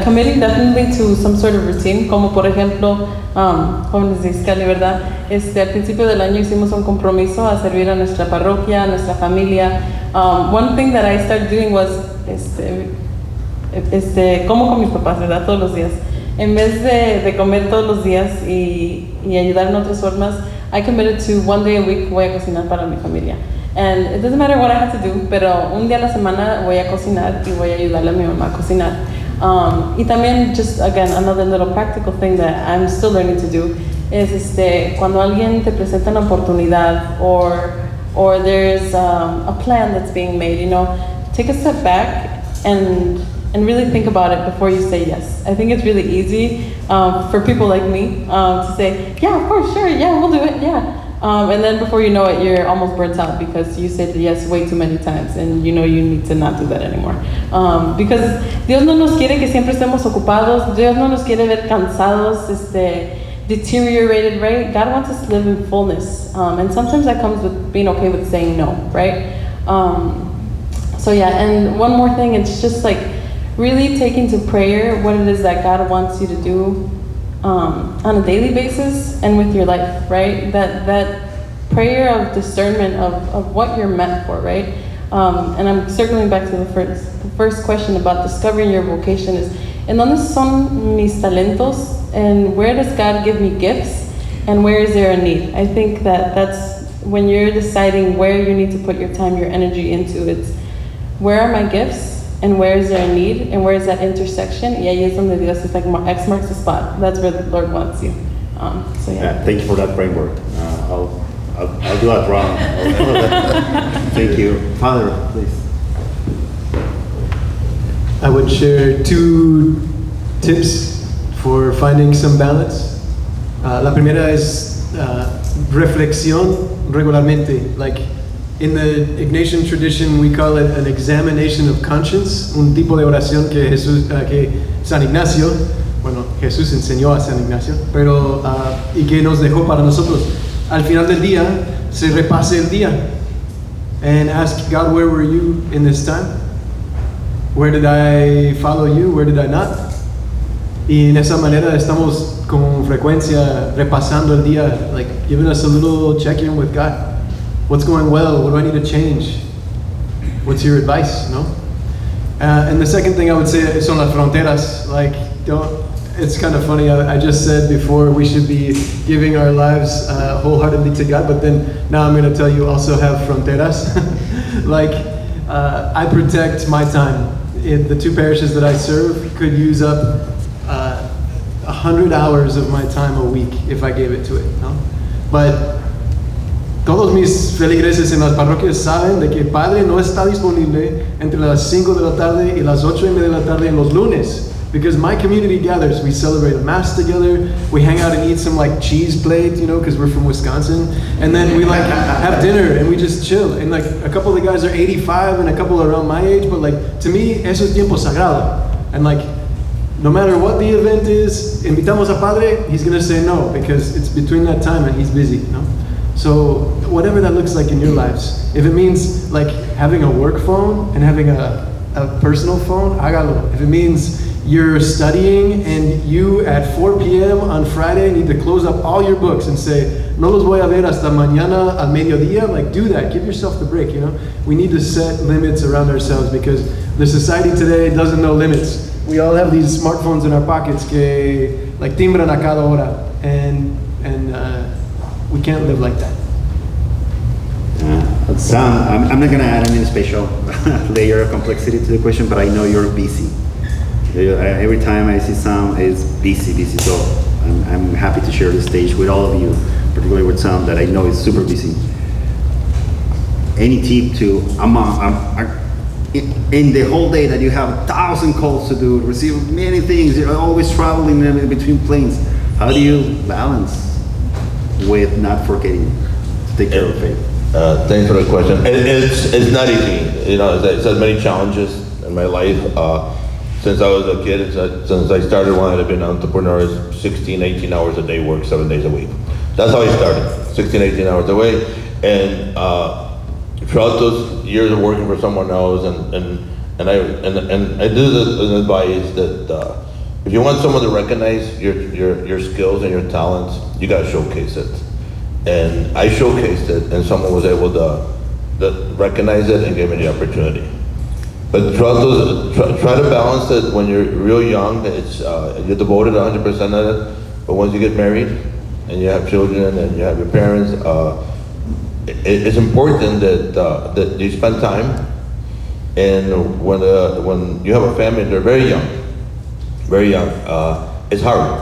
committing definitely to some sort of routine, como por ejemplo, jóvenes de Iskali, ¿verdad? Al principio del año hicimos un compromiso a servir a nuestra parroquia, a nuestra familia. One thing that I started doing was, como con mis papás, ¿verdad? Todos los días. En vez de comer todos los días y ayudar en otras formas, I committed to one day a week voy a cocinar para mi familia. And it doesn't matter what I have to do, pero un día a la semana voy a cocinar y voy a ayudarle a mi mamá a cocinar. Y también, just again, another little practical thing that I'm still learning to do is cuando alguien te presenta una oportunidad or there's a plan that's being made, you know, take a step back and really think about it before you say yes. I think it's really easy for people like me to say, yeah, of course, sure, yeah, we'll do it, yeah. And then before you know it, you're almost burnt out because you said yes way too many times and you know you need to not do that anymore. Because Dios no nos quiere que siempre estemos ocupados, Dios no nos quiere ver cansados, deteriorated, right? God wants us to live in fullness. And sometimes that comes with being okay with saying no, right? So yeah, and one more thing, it's just like really taking to prayer what it is that God wants you to do on a daily basis and with your life, right? That prayer of discernment of what you're meant for, right? And I'm circling back to the first question about discovering your vocation is, ¿en dónde son mis talentos? And where does God give me gifts? And where is there a need? I think that's when you're deciding where you need to put your time, your energy into. It's where are my gifts? And where is there a need, and where is that intersection? Y ahí es donde Dios is like, X marks the spot. That's where the Lord wants you. So yeah. Thank you for that framework. I'll do that wrong. Thank you. Father, please. I would share 2 tips for finding some balance. La primera es reflexión regularmente. Like, in the Ignatian tradition, we call it an examination of conscience, un tipo de oración que San Ignacio, bueno, Jesús enseñó a San Ignacio, pero y que nos dejó para nosotros. Al final del día, se repase el día and ask God, where were you in this time? Where did I follow you? Where did I not? Y en esa manera estamos con frecuencia repasando el día, like giving us a little check-in with God. What's going well? What do I need to change? What's your advice? No? And the second thing I would say son las fronteras. Like, it's kind of funny. I just said before we should be giving our lives wholeheartedly to God, but then now I'm going to tell you also have fronteras. Like, I protect my time. In the 2 parishes that I serve could use up 100 hours of my time a week if I gave it to it. No? But todos mis feligreses en las parroquias saben de que el Padre no está disponible entre las 5 de la tarde y las 8:30 de la tarde en los lunes. Because my community gathers, we celebrate a mass together, we hang out and eat some like cheese plate, you know, because we're from Wisconsin, and then we like have dinner and we just chill. And like a couple of the guys are 85 and a couple are around my age, but like to me, eso es tiempo sagrado. And like, no matter what the event is, invitamos a Padre, he's gonna say no, because it's between that time and he's busy, you know? So whatever that looks like in your lives, if it means like having a work phone and having a personal phone, hágalo. If it means you're studying and you at 4 p.m. on Friday need to close up all your books and say, no los voy a ver hasta mañana al mediodía, like do that, give yourself the break, you know? We need to set limits around ourselves because the society today doesn't know limits. We all have these smartphones in our pockets que like timbran a cada hora and we can't live like that. Yeah, Sam, I'm not gonna add any special layer of complexity to the question, but I know you're busy. Every time I see Sam, it's busy. So I'm happy to share the stage with all of you, particularly with Sam that I know is super busy. Any tip to, in the whole day that you have 1,000 calls to do, receive many things, you're always traveling in between planes. How do you balance with not forgetting to take care of faith? Thanks for the question. It's not easy. You know, it's had many challenges in my life. Since I was a kid, since I started wanting to be an entrepreneur, 16, 18 hours a day work, 7 days a week. That's how I started, 16, 18 hours a week. And throughout those years of working for someone else, and I did an advice that if you want someone to recognize your skills and your talents, you gotta showcase it. And I showcased it, and someone was able to recognize it and give me the opportunity. But try to balance it when you're real young. It's you're devoted 100% of it. But once you get married and you have children and you have your parents, it's important that you spend time. And when you have a family and they're very young, it's hard.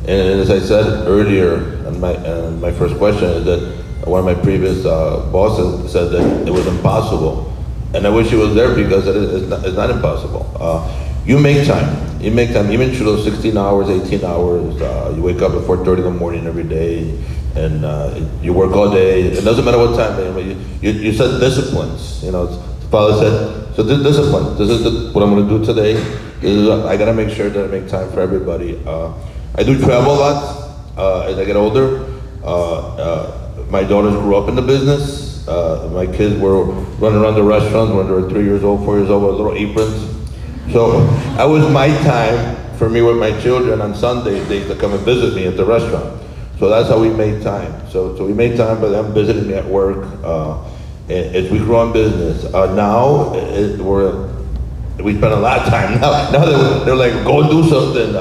And as I said earlier, and my first question is that one of my previous bosses said that it was impossible. And I wish he was there because it's not impossible. You make time, even through those 16 hours, 18 hours, you wake up at 4:30 in the morning every day, and you work all day. It doesn't matter what time, you set disciplines. You know, the father said, so discipline, this is what I'm gonna do today. I gotta make sure that I make time for everybody. I do travel a lot as I get older. My daughters grew up in the business. My kids were running around the restaurants when they were 3 years old, 4 years old with little aprons. So that was my time for me with my children on Sundays. They used to come and visit me at the restaurant. So that's how we made time. So we made time by them visiting me at work as we grow in business. Now we spend a lot of time. Now they're like, go and do something.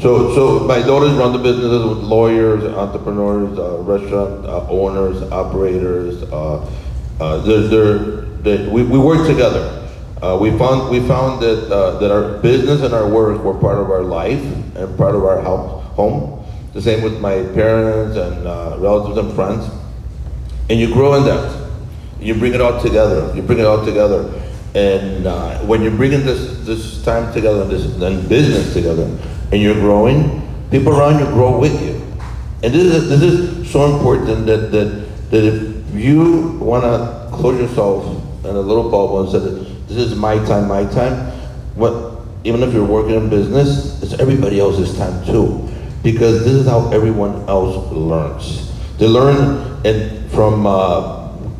So my daughters run the businesses with lawyers, entrepreneurs, restaurant owners, operators. We work together. We found that our business and our work were part of our life and part of our home. The same with my parents and relatives and friends. And you grow in that. You bring it all together. And when you're bringing this time together and business together, and you're growing, people around you grow with you. And this is so important that if you want to close yourself in a little bubble and say, this is my time, even if you're working in business, it's everybody else's time too. Because this is how everyone else learns. They learn from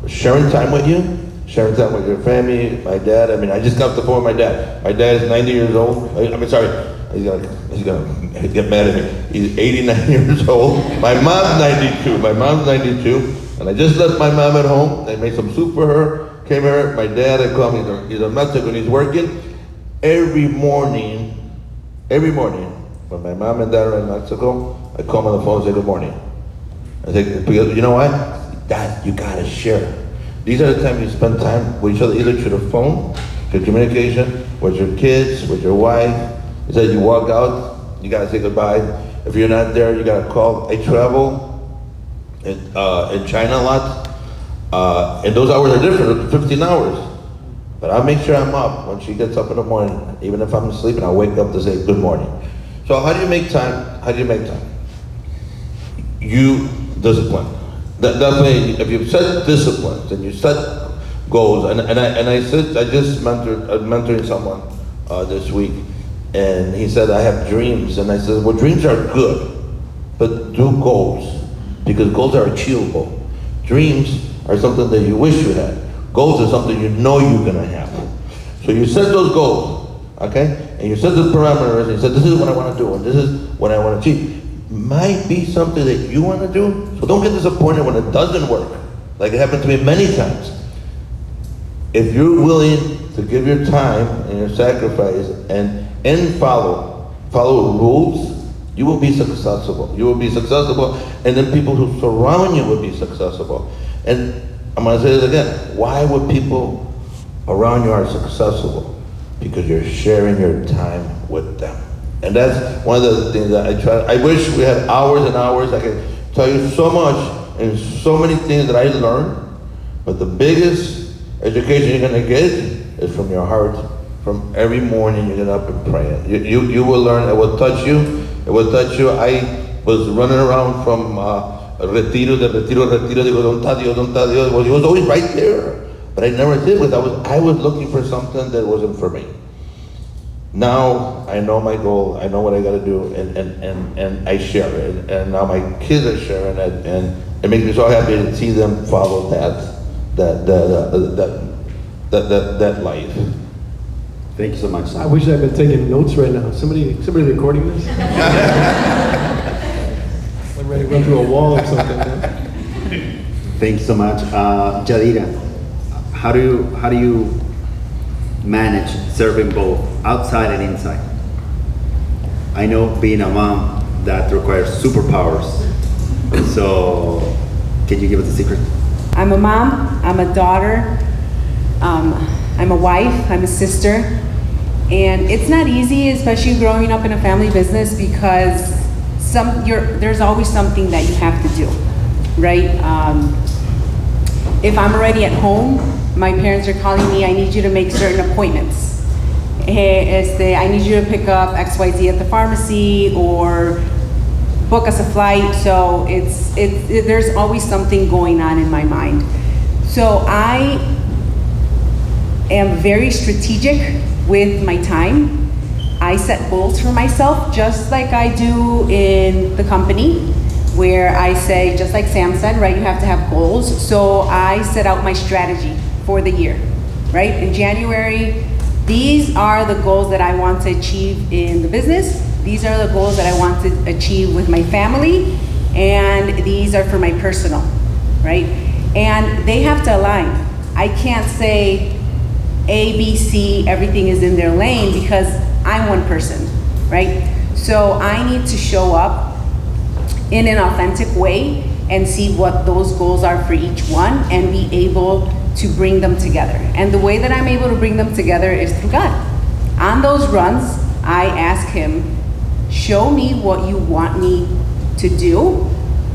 sharing time with you, sharing time with your family. My dad, I just got off the phone with my dad. My dad is 90 years old. He's gonna get mad at me. He's 89 years old. My mom's 92. And I just left my mom at home. I made some soup for her. Came here. My dad had come. He's a Mexican. He's working every morning. When my mom and dad are in Mexico, I call him on the phone and say good morning. I say, because you know what? Dad, you gotta share. These are the times you spend time with each other, either through the phone, through communication, with your kids, with your wife. He said you walk out, you gotta say goodbye. If you're not there, you gotta call. I travel in China a lot, and those hours are different, 15 hours. But I'll make sure I'm up when she gets up in the morning. Even if I'm sleeping, I'll wake up to say good morning. So how do you make time? You discipline. Definitely, if you set disciplines and you set goals, and I just mentoring someone this week, and he said, I have dreams. And I said, well, dreams are good, but do goals, because goals are achievable. Dreams are something that you wish you had. Goals are something you know you're gonna have. So you set those goals, okay? And you set the parameters, and you said, this is what I wanna do, and this is what I wanna achieve. Might be something that you wanna do, so don't get disappointed when it doesn't work, like it happened to me many times. If you're willing to give your time and your sacrifice and follow rules, you will be successful. And then people who surround you will be successful. And I'm gonna say this again. Why would people around you are successful? Because you're sharing your time with them. And that's one of the things that I wish we had hours and hours. I could tell you so much and so many things that I learned, but the biggest education you're gonna get is from your heart. From every morning you get up and pray. You will learn, it will touch you, it will touch you. I was running around from retiro, digo, don't tell Dios. Well, he was always right there, but I never did, because I was looking for something that wasn't for me. Now I know my goal, I know what I gotta do, and I share it, and now my kids are sharing it, and it makes me so happy to see them follow that life. Thank you so much, I Sam. wish I'd been taking notes right now. Somebody recording this? I'm ready to run through a wall or something. Man. Thank you so much. Yadira, how do you manage serving both outside and inside? I know being a mom, that requires superpowers. So can you give us a secret? I'm a mom, I'm a daughter, I'm a wife, I'm a sister. And it's not easy, especially growing up in a family business, because there's always something that you have to do, right? If I'm already at home, my parents are calling me, I need you to make certain appointments. I need you to pick up XYZ at the pharmacy or book us a flight. So there's always something going on in my mind. So I am very strategic with my time. I set goals for myself, just like I do in the company, where I say, just like Sam said, right, you have to have goals. So I set out my strategy for the year, right? In January, these are the goals that I want to achieve in the business. These are the goals that I want to achieve with my family, and these are for my personal, right? And they have to align. I can't say A, B, C, everything is in their lane, because I'm one person, right? So I need to show up in an authentic way and see what those goals are for each one, and be able to bring them together. And the way that I'm able to bring them together is through God. On those runs, I ask Him, show me what you want me to do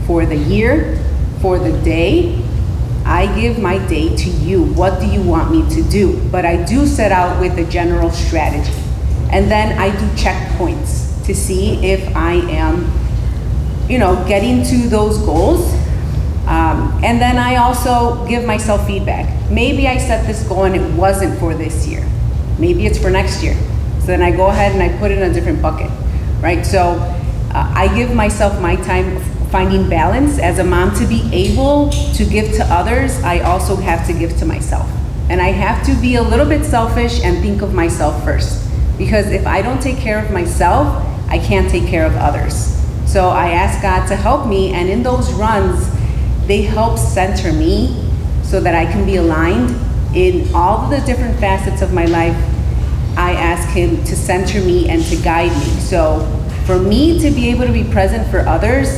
for the year, for the day. I give my day to you. What do you want me to do? But I do set out with a general strategy. And then I do checkpoints to see if I am, getting to those goals. And then I also give myself feedback. Maybe I set this goal and it wasn't for this year. Maybe it's for next year. So then I go ahead and I put it in a different bucket, right? So I give myself my time finding balance. As a mom, to be able to give to others, I also have to give to myself. And I have to be a little bit selfish and think of myself first. Because if I don't take care of myself, I can't take care of others. So I ask God to help me, and in those runs, they help center me so that I can be aligned in all of the different facets of my life. I ask Him to center me and to guide me. So for me to be able to be present for others,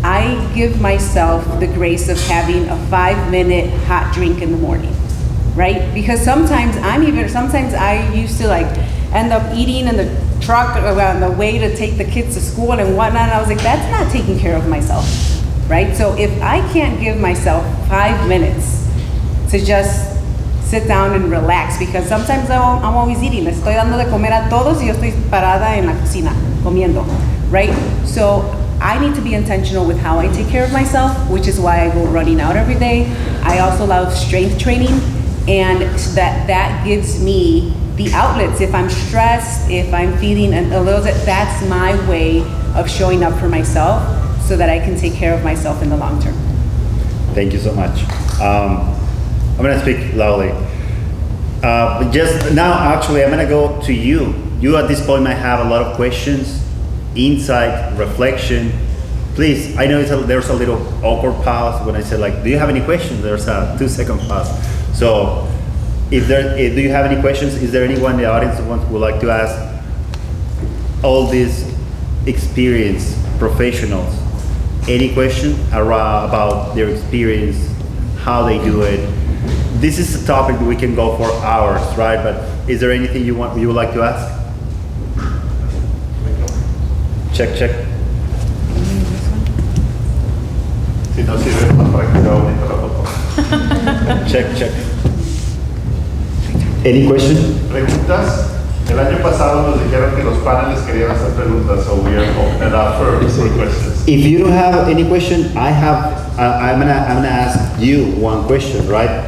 I give myself the grace of having a 5-minute hot drink in the morning, right? Because sometimes I used to end up eating in the truck on the way to take the kids to school and whatnot. And I was like, that's not taking care of myself, right? So if I can't give myself 5 minutes to just sit down and relax, because sometimes I'm always eating. Le estoy dando de comer a todos y yo estoy parada en la cocina comiendo, right? So I need to be intentional with how I take care of myself, which is why I go running out every day. I also love strength training, and that gives me the outlets. If I'm stressed, if I'm feeling a little bit, that's my way of showing up for myself so that I can take care of myself in the long term. Thank you so much. I'm gonna speak loudly. Just now, actually, I'm gonna go to you. You at this point might have a lot of questions, insight, reflection. Please, I know there's a little awkward pause when I say do you have any questions? There's a 2-second pause. So do you have any questions? Is there anyone in the audience who would like to ask all these experienced professionals any question about their experience, how they do it. This is a topic that we can go for hours, right? But is there anything you would like to ask? Check. Si no sirve más para que sea bonita la foto. Check. Any question? Preguntas. El año pasado nos dijeron que los paneles querían hacer preguntas, so we are open up for questions. If you don't have any question, I'm gonna ask you one question, right?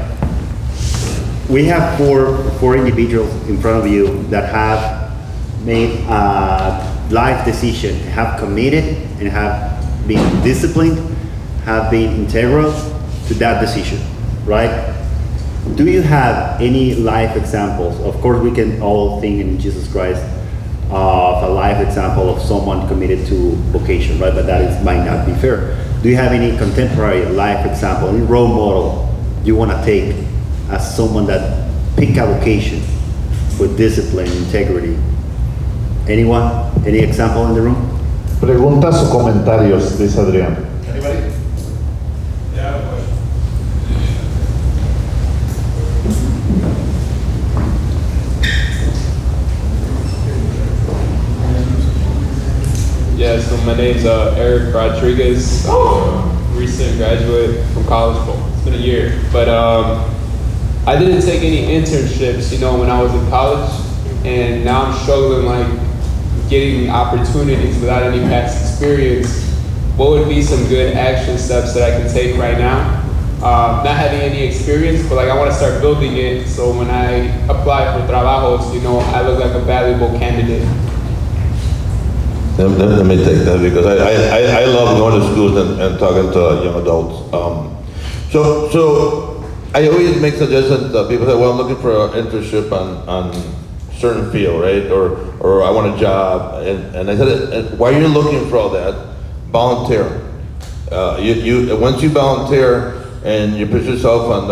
We have four individuals in front of you that have made a life decision, have committed and have been disciplined, have been integral to that decision, right? Do you have any life examples? Of course, we can all think in Jesus Christ of a life example of someone committed to vocation, right? But might not be fair. Do you have any contemporary life example, any role model you want to take as someone that pick a vocation with discipline, integrity? Anyone? Any example in the room? Preguntas o comentarios, dice Adrián. Anybody? Yeah, so my name's Adrian Rodriguez. I'm a recent graduate from college. Well, it's been a year, but I didn't take any internships, when I was in college, and now I'm struggling getting opportunities without any past experience. What would be some good action steps that I can take right now? Not having any experience, but I want to start building it, so when I apply for trabajos, I look like a valuable candidate. Let me take that, because I love going to schools and talking to young adults. So I always make suggestions that people say, well, I'm looking for an internship on certain field, right? Or I want a job. And I said, while you're looking for all that, volunteer. Once you volunteer and you put yourself on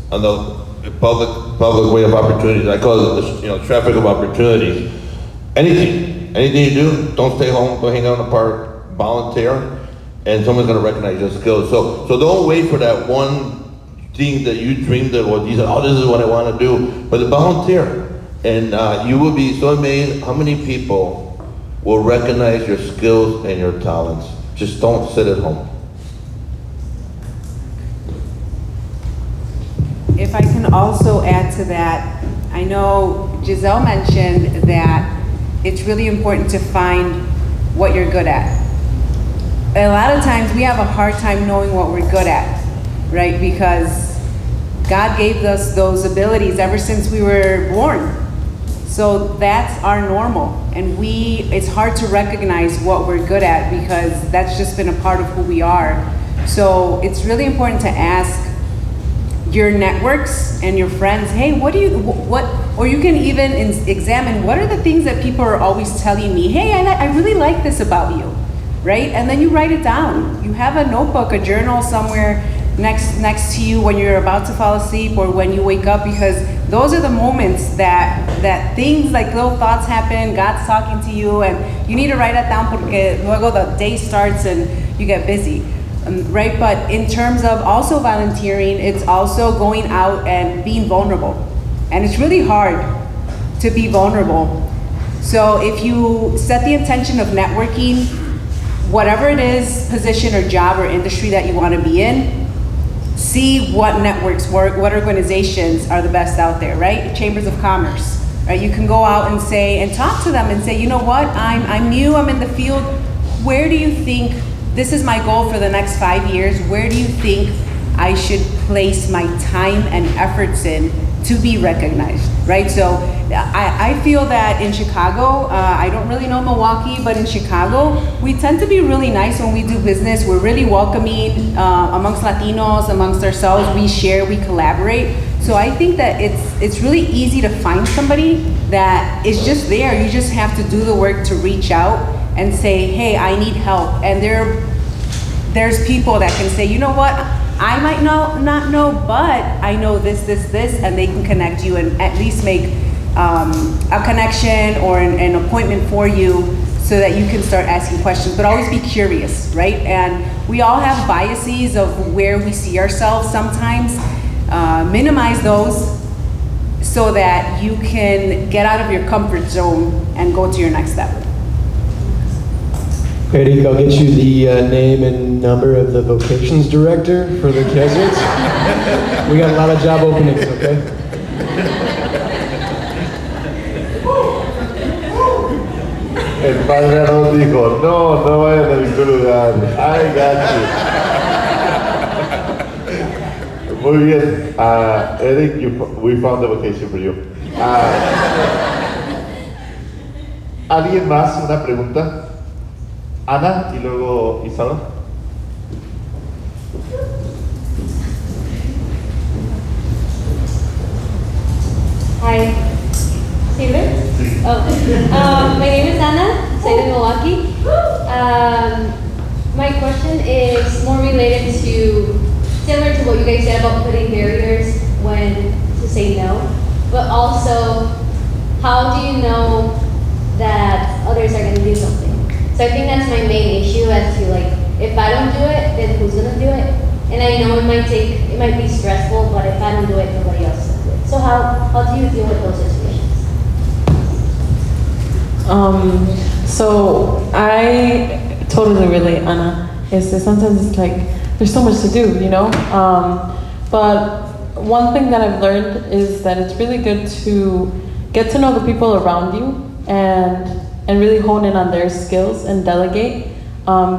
the public way of opportunities, I call it traffic of opportunities. Anything you do, don't stay home, go hang out in the park, volunteer, and someone's gonna recognize your skills. So don't wait for that one thing that you dreamed of, or you said, oh, this is what I wanna do, but volunteer. And you will be so amazed how many people will recognize your skills and your talents. Just don't sit at home. If I can also add to that, I know Giselle mentioned that it's really important to find what you're good at. A lot of times we have a hard time knowing what we're good at, right? Because God gave us those abilities ever since we were born. So that's our normal. And it's hard to recognize what we're good at because that's just been a part of who we are. So it's really important to ask your networks and your friends, hey, or you can even examine what are the things that people are always telling me, hey, I really like this about you, right? And then you write it down. You have a notebook, a journal somewhere next to you when you're about to fall asleep or when you wake up, because those are the moments that things like little thoughts happen, God's talking to you, and you need to write that down porque luego the day starts and you get busy. Right, but in terms of also volunteering, it's also going out and being vulnerable. And it's really hard to be vulnerable. So if you set the intention of networking, whatever it is, position or job or industry that you want to be in, see what networks work, what organizations are the best out there, right? Chambers of commerce, right? You can go out and talk to them and say, you know what, I'm new, I'm in the field. Where do you think, this is my goal for the next 5 years, where do you think I should place my time and efforts in to be recognized, right? So I feel that in Chicago, I don't really know Milwaukee, but in Chicago, we tend to be really nice when we do business. We're really welcoming amongst Latinos, amongst ourselves. We share, we collaborate. So I think that it's really easy to find somebody that is just there. You just have to do the work to reach out and say, hey, I need help. And there's people that can say, you know what, I might not know, but I know this, and they can connect you and at least make a connection or an appointment for you so that you can start asking questions, but always be curious, right? And we all have biases of where we see ourselves sometimes. Minimize those so that you can get out of your comfort zone and go to your next step. Eric, I'll get you the name and number of the vocations director for the Jesuits. We got a lot of job openings, okay? El padre nos dijo, no vayan a ningún lugar. I got you. Muy bien. Eric, we found a vocation for you. ¿Alguien más? ¿Una pregunta? Ana y luego Isabel. Hi. Steven? Oh. My name is Anna, stayed in Milwaukee. My question is more related to, similar to what you guys said about putting barriers when to say no, but also, how do you know that others are going to do something? So I think that's my main issue as to like, if I don't do it, then who's going to do it? And I know it might be stressful, but if I don't do it, nobody else will do it. So how do you deal with those situations? So I totally relate, Anna. Sometimes it's like, there's so much to do, you know? But one thing that I've learned is that it's really good to get to know the people around you and really hone in on their skills and delegate.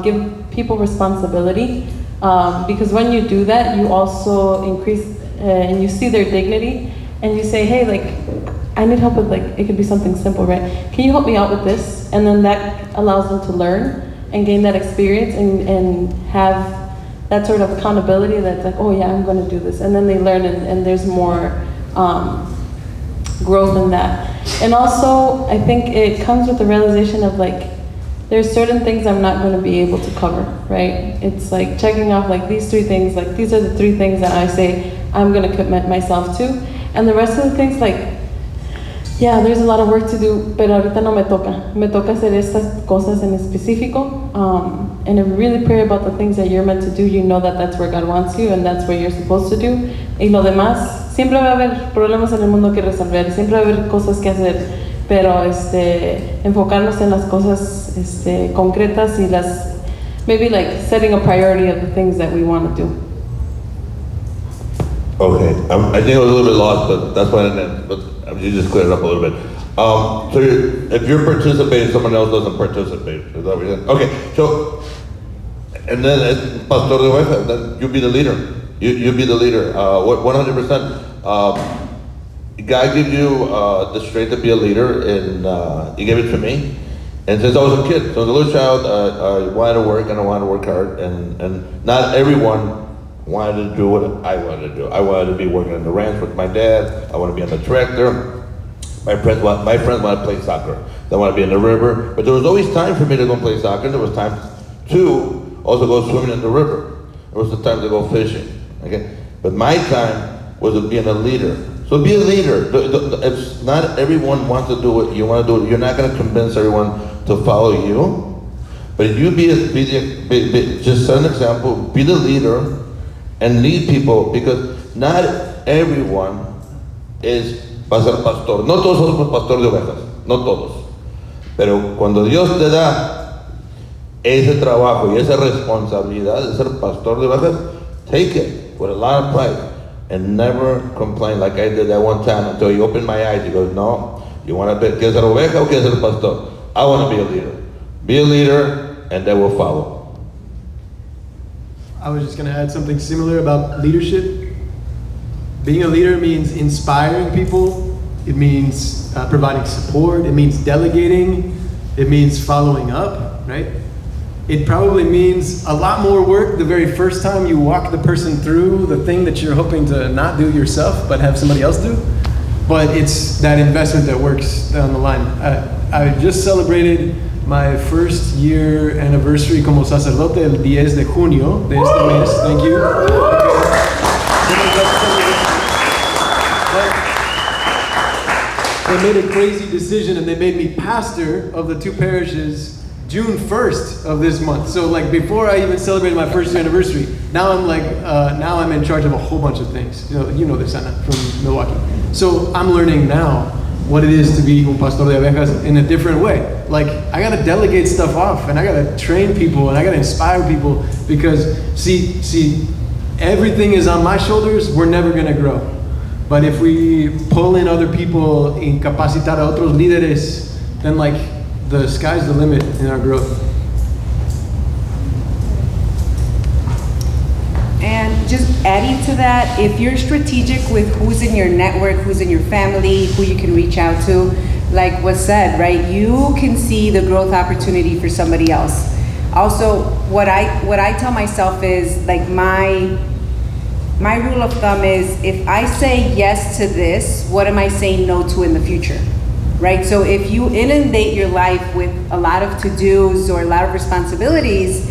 Give people responsibility. Because when you do that, you also increase, and you see their dignity, and you say, hey, like, I need help with, like, it could be something simple, right? Can you help me out with this? And then that allows them to learn and gain that experience and have that sort of accountability that's like, oh yeah, I'm gonna do this. And then they learn and there's more growth in that. And also, I think it comes with the realization of like, there's certain things I'm not gonna be able to cover, right? It's like checking off like these 3 things, like these are the 3 things that I say I'm gonna commit myself to. And the rest of the things, like, yeah, there's a lot of work to do, pero ahorita no me toca. Me toca hacer estas cosas en específico. And if you really pray about the things that you're meant to do, you know that that's where God wants you and that's what you're supposed to do. Y lo demás, siempre va a haber problemas en el mundo que resolver, siempre va a haber cosas que hacer, pero enfocarnos en las cosas concretas y las, maybe like setting a priority of the things that we want to do. Okay, I think I was a little bit lost, but that's why I didn't, but you just cleared it up a little bit. So if you're participating, someone else doesn't participate, is that what you're saying? Okay, so, and then as Pastor de Oveja, then you be the leader. You be the leader, 100%. God gave you the strength to be a leader, and He gave it to me. And since I was a kid, so as a little child, I wanted to work, and I wanted to work hard, and not everyone wanted to do what I wanted to do. I wanted to be working on the ranch with my dad. I wanted to be on the tractor. My friends wanted to play soccer. They wanted to be in the river. But there was always time for me to go and play soccer. There was time to also go swimming in the river. There was the time to go fishing. Okay, but my time was being a leader. So be a leader. If not everyone wants to do what you want to do, you're not going to convince everyone to follow you. But you just set an example. Be the leader. And lead people, because not everyone is para ser pastor. No todos somos pastor de ovejas, no todos. Pero cuando Dios te da ese trabajo y esa responsabilidad de ser pastor de ovejas, take it with a lot of pride and never complain like I did that one time until He opened my eyes. He goes, no, you want to be, ¿quieres ser oveja o quieres ser pastor? I want to be a leader. Be a leader and they will follow. I was just going to add something similar about leadership. Being a leader means inspiring people. It means providing support. It means delegating. It means following up, right? It probably means a lot more work the very first time you walk the person through the thing that you're hoping to not do yourself, but have somebody else do. But it's that investment that works down the line. I just celebrated my first year anniversary como sacerdote el 10 de junio de este mes. Thank you. They made a crazy decision and they made me pastor of the 2 parishes June 1st of this month. So like before I even celebrated my first anniversary, now I'm like, now I'm in charge of a whole bunch of things. You know this, Anna, from Milwaukee. So I'm learning now what it is to be un pastor de abejas in a different way. Like I gotta delegate stuff off, and I gotta train people, and I gotta inspire people, because see, everything is on my shoulders, we're never gonna grow. But if we pull in other people, incapacitar a otros líderes, then like the sky's the limit in our growth. And just adding to that, if you're strategic with who's in your network, who's in your family, who you can reach out to, like was said, right? You can see the growth opportunity for somebody else. Also, what I tell myself is like my rule of thumb is, if I say yes to this, what am I saying no to in the future? Right? So if you inundate your life with a lot of to-dos or a lot of responsibilities,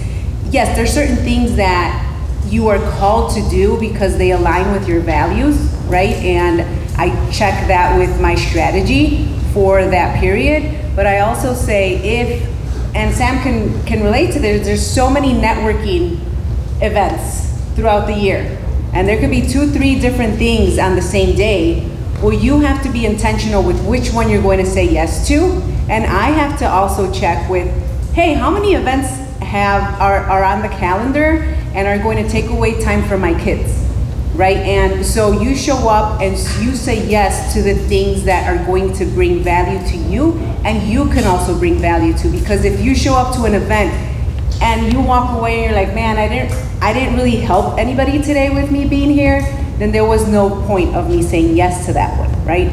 yes, there's certain things that you are called to do because they align with your values, right? And I check that with my strategy for that period. But I also say and Sam can relate to this, there's so many networking events throughout the year. And there could be 2-3 different things on the same day. Well, you have to be intentional with which one you're going to say yes to. And I have to also check with, hey, how many events are on the calendar and are going to take away time from my kids, right? And so you show up and you say yes to the things that are going to bring value to you, and you can also bring value to, because if you show up to an event and you walk away and you're like, man, I didn't really help anybody today with me being here, then there was no point of me saying yes to that one, right?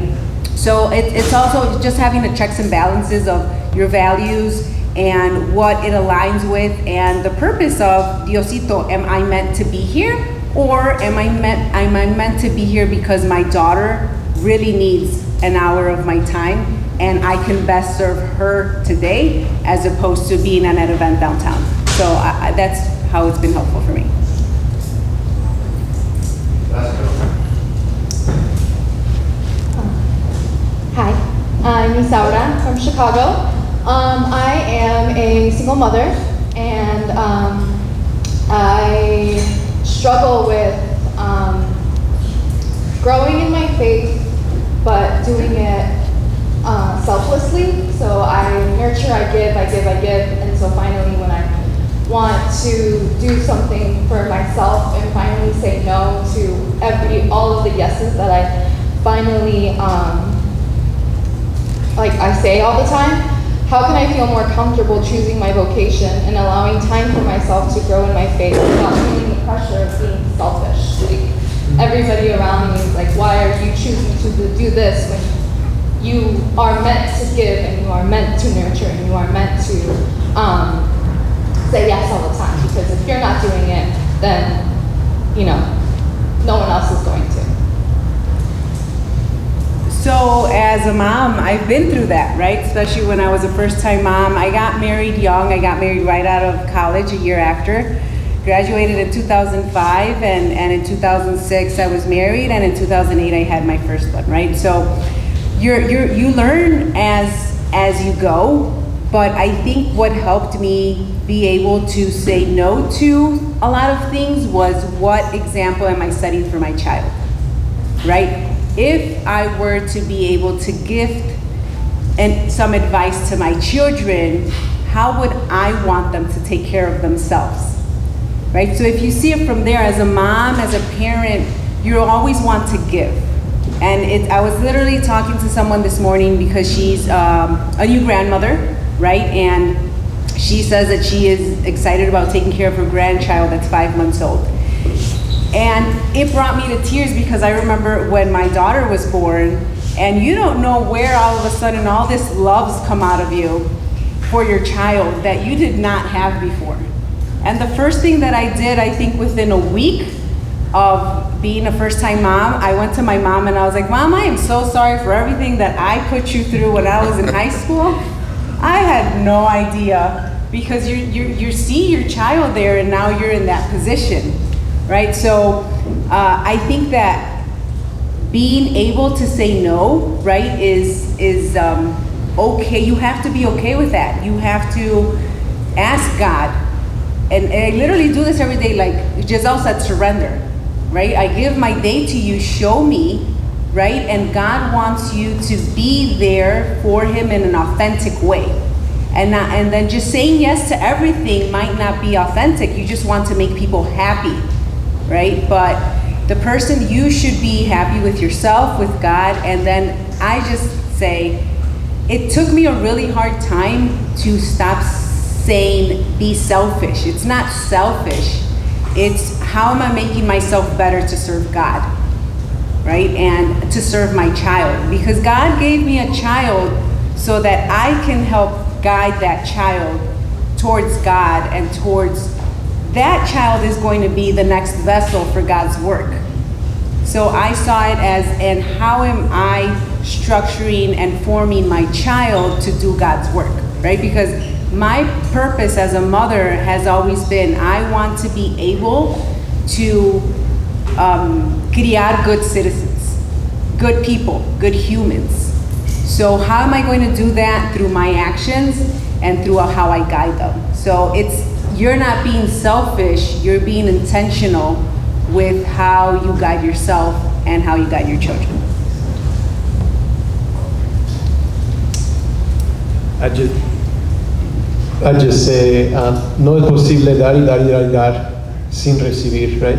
So it's also just having the checks and balances of your values and what it aligns with, and the purpose of Diosito, am I meant to be here, or am I meant to be here because my daughter really needs an hour of my time and I can best serve her today, as opposed to being at an event downtown. So that's how it's been helpful for me. Hi, I'm Isaura from Chicago. I am a single mother, and I struggle with growing in my faith, but doing it selflessly. So I nurture, I give, and so finally when I want to do something for myself and finally say no to all of the yeses that I finally I say all the time, how can I feel more comfortable choosing my vocation and allowing time for myself to grow in my faith without feeling the pressure of being selfish? Like, everybody around me is like, why are you choosing to do this when you are meant to give, and you are meant to nurture, and you are meant to say yes all the time? Because if you're not doing it, then, no one else is going to. So as a mom, I've been through that, right? Especially when I was a first-time mom. I got married young. I got married right out of college a year after. Graduated in 2005, and in 2006 I was married, and in 2008 I had my first one, right? So you learn as you go, but I think what helped me be able to say no to a lot of things was, what example am I setting for my child, right? If I were to be able to gift some advice to my children, how would I want them to take care of themselves, right? So if you see it from there, as a mom, as a parent, you always want to give. And I was literally talking to someone this morning because she's a new grandmother, right? And she says that she is excited about taking care of her grandchild that's 5 months old. And it brought me to tears, because I remember when my daughter was born, and you don't know where all of a sudden all this love's come out of you for your child that you did not have before. And the first thing that I did, I think within a week of being a first-time mom, I went to my mom and I was like, Mom, I am so sorry for everything that I put you through when I was in high school. I had no idea, because you see your child there and now you're in that position. Right, so I think that being able to say no, right, is okay. You have to be okay with that. You have to ask God, and I literally do this every day, like Giselle said, surrender, right? I give my day to you, show me, right? And God wants you to be there for him in an authentic way. And then just saying yes to everything might not be authentic. You just want to make people happy, right? But the person, you should be happy with yourself, with God. And then I just say, it took me a really hard time to stop saying be selfish. It's not selfish. It's how am I making myself better to serve God, right? And to serve my child. Because God gave me a child so that I can help guide that child towards God, and towards that child is going to be the next vessel for God's work. So I saw it as, and how am I structuring and forming my child to do God's work, right? Because my purpose as a mother has always been, I want to be able to criar good citizens, good people, good humans. So how am I going to do that? Through my actions and through how I guide them. So you're not being selfish, you're being intentional with how you guide yourself and how you guide your children. I just say, no es posible dar y dar y dar y dar sin recibir, right?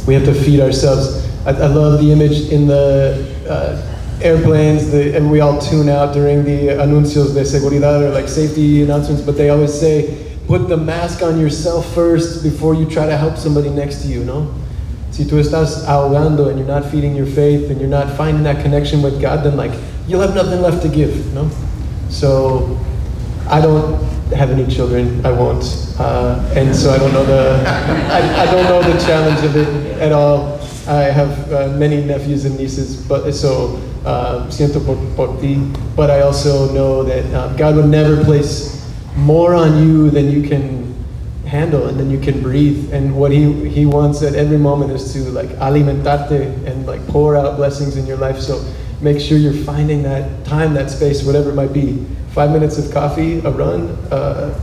We have to feed ourselves. I love the image in the airplanes, and we all tune out during the anuncios de seguridad, or like safety announcements, but they always say, put the mask on yourself first before you try to help somebody next to you, no? Si tú estás ahogando and you're not feeding your faith and you're not finding that connection with God, then like, you'll have nothing left to give, no? So, I don't have any children, I won't, and so I don't know I don't know the challenge of it at all. I have many nephews and nieces, but so siento por ti. But I also know that God would never place more on you than you can handle and then you can breathe. And what he wants at every moment is to like alimentarte and like pour out blessings in your life. So make sure you're finding that time, that space, whatever it might be. 5 minutes of coffee, a run, a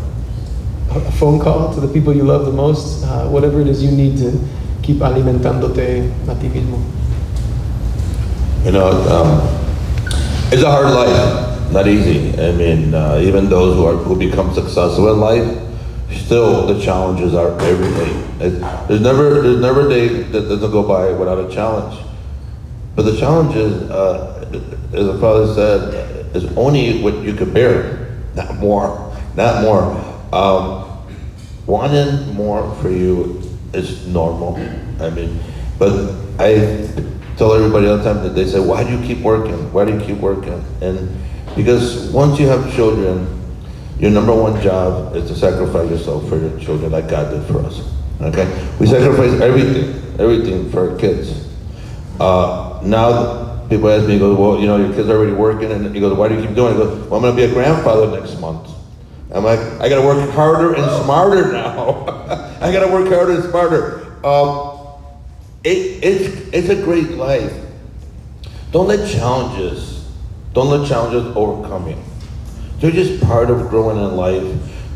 phone call to the people you love the most, whatever it is you need to keep alimentándote a ti mismo. You know, it's a hard life, not easy. I mean, even those who become successful in life, still the challenges are every day. There's never a day that doesn't go by without a challenge. But the challenge is, as the father said, is only what you can bear, not more, not more. Wanting more for you is normal. I mean, but I tell everybody all the time that they say, why do you keep working? Why do you keep working? And because once you have children, your number one job is to sacrifice yourself for your children like God did for us, okay? We sacrifice everything for our kids. Now, people ask me, go, well, you know, your kids are already working, and he goes, why do you keep doing it? I go, well, I'm gonna be a grandfather next month. I'm like, I gotta work harder and smarter now. I gotta work harder and smarter. It's a great life. Don't let challenges overcome you. They're just part of growing in life.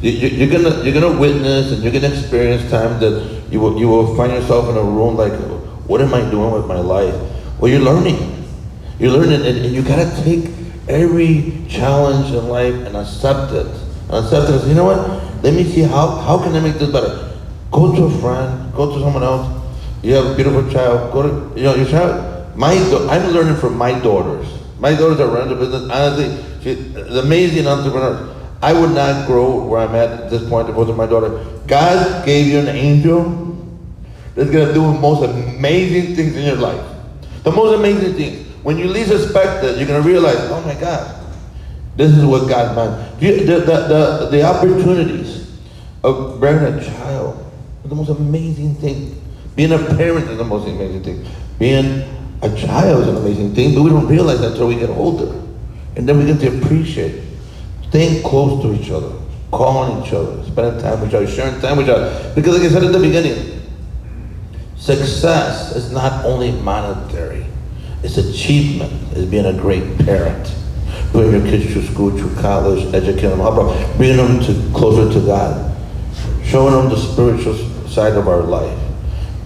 You're gonna witness and you're gonna experience times that you will find yourself in a room like, what am I doing with my life? Well, you're learning. You're learning, and you gotta take every challenge in life and accept it. And accept it. You know what? Let me see how can I make this better. Go to a friend. Go to someone else. You have a beautiful child. Go to your child. I'm learning from my daughters. My daughters are running the business. Honestly, she's an amazing entrepreneur. I would not grow where I'm at this point if it wasn't my daughter. God gave you an angel that's gonna do the most amazing things in your life. The most amazing things. When you least expect it, you're gonna realize, oh my God, this is what God meant. The opportunities of bearing a child are the most amazing thing. Being a parent is the most amazing thing. Being a child is an amazing thing, but we don't realize that until we get older. And then we get to appreciate it. Staying close to each other, calling each other, spending time with each other, sharing time with each other. Because like I said at the beginning, success is not only monetary. It's achievement, is being a great parent. Bringing your kids through school, through college, educating them, bringing them closer to God. showing them the spiritual side of our life.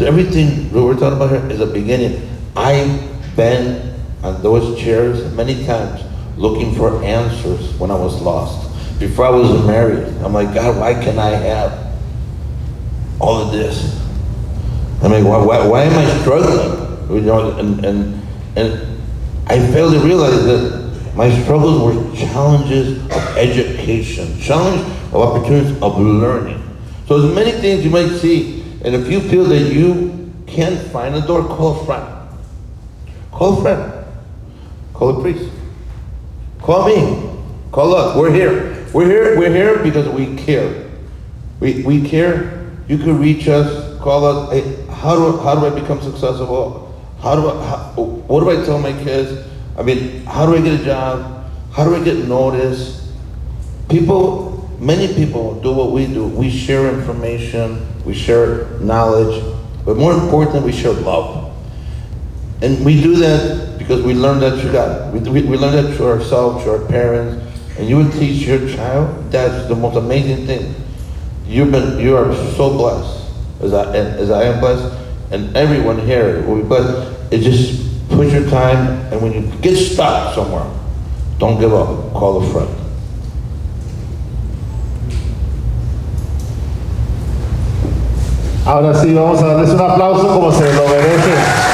Everything that we're talking about here is a beginning. I've been on those chairs many times looking for answers when I was lost. Before I was married, I'm like, God, why can't I have all of this? I mean, why am I struggling? You know, and I failed to realize that my struggles were challenges of education, challenge of opportunities of learning. So there's many things you might see, and if you feel that you can't find a door, call a friend. Call a friend. Call a priest. Call me. Call us. We're here. We're here because we care. We care. You can reach us, call us. Hey, how do I become successful? What do I tell my kids? I mean, how do I get a job? How do I get noticed? Many people do what we do. We share information, we share knowledge, but more important, we share love. And we do that because we learned that through God. We learned that through ourselves, through our parents. And you would teach your child, that's the most amazing thing. You are so blessed, as I am blessed, and everyone here will be blessed. It just put your time, and when you get stuck somewhere, don't give up, call a friend. Ahora sí, vamos a darles un aplauso como se lo merecen.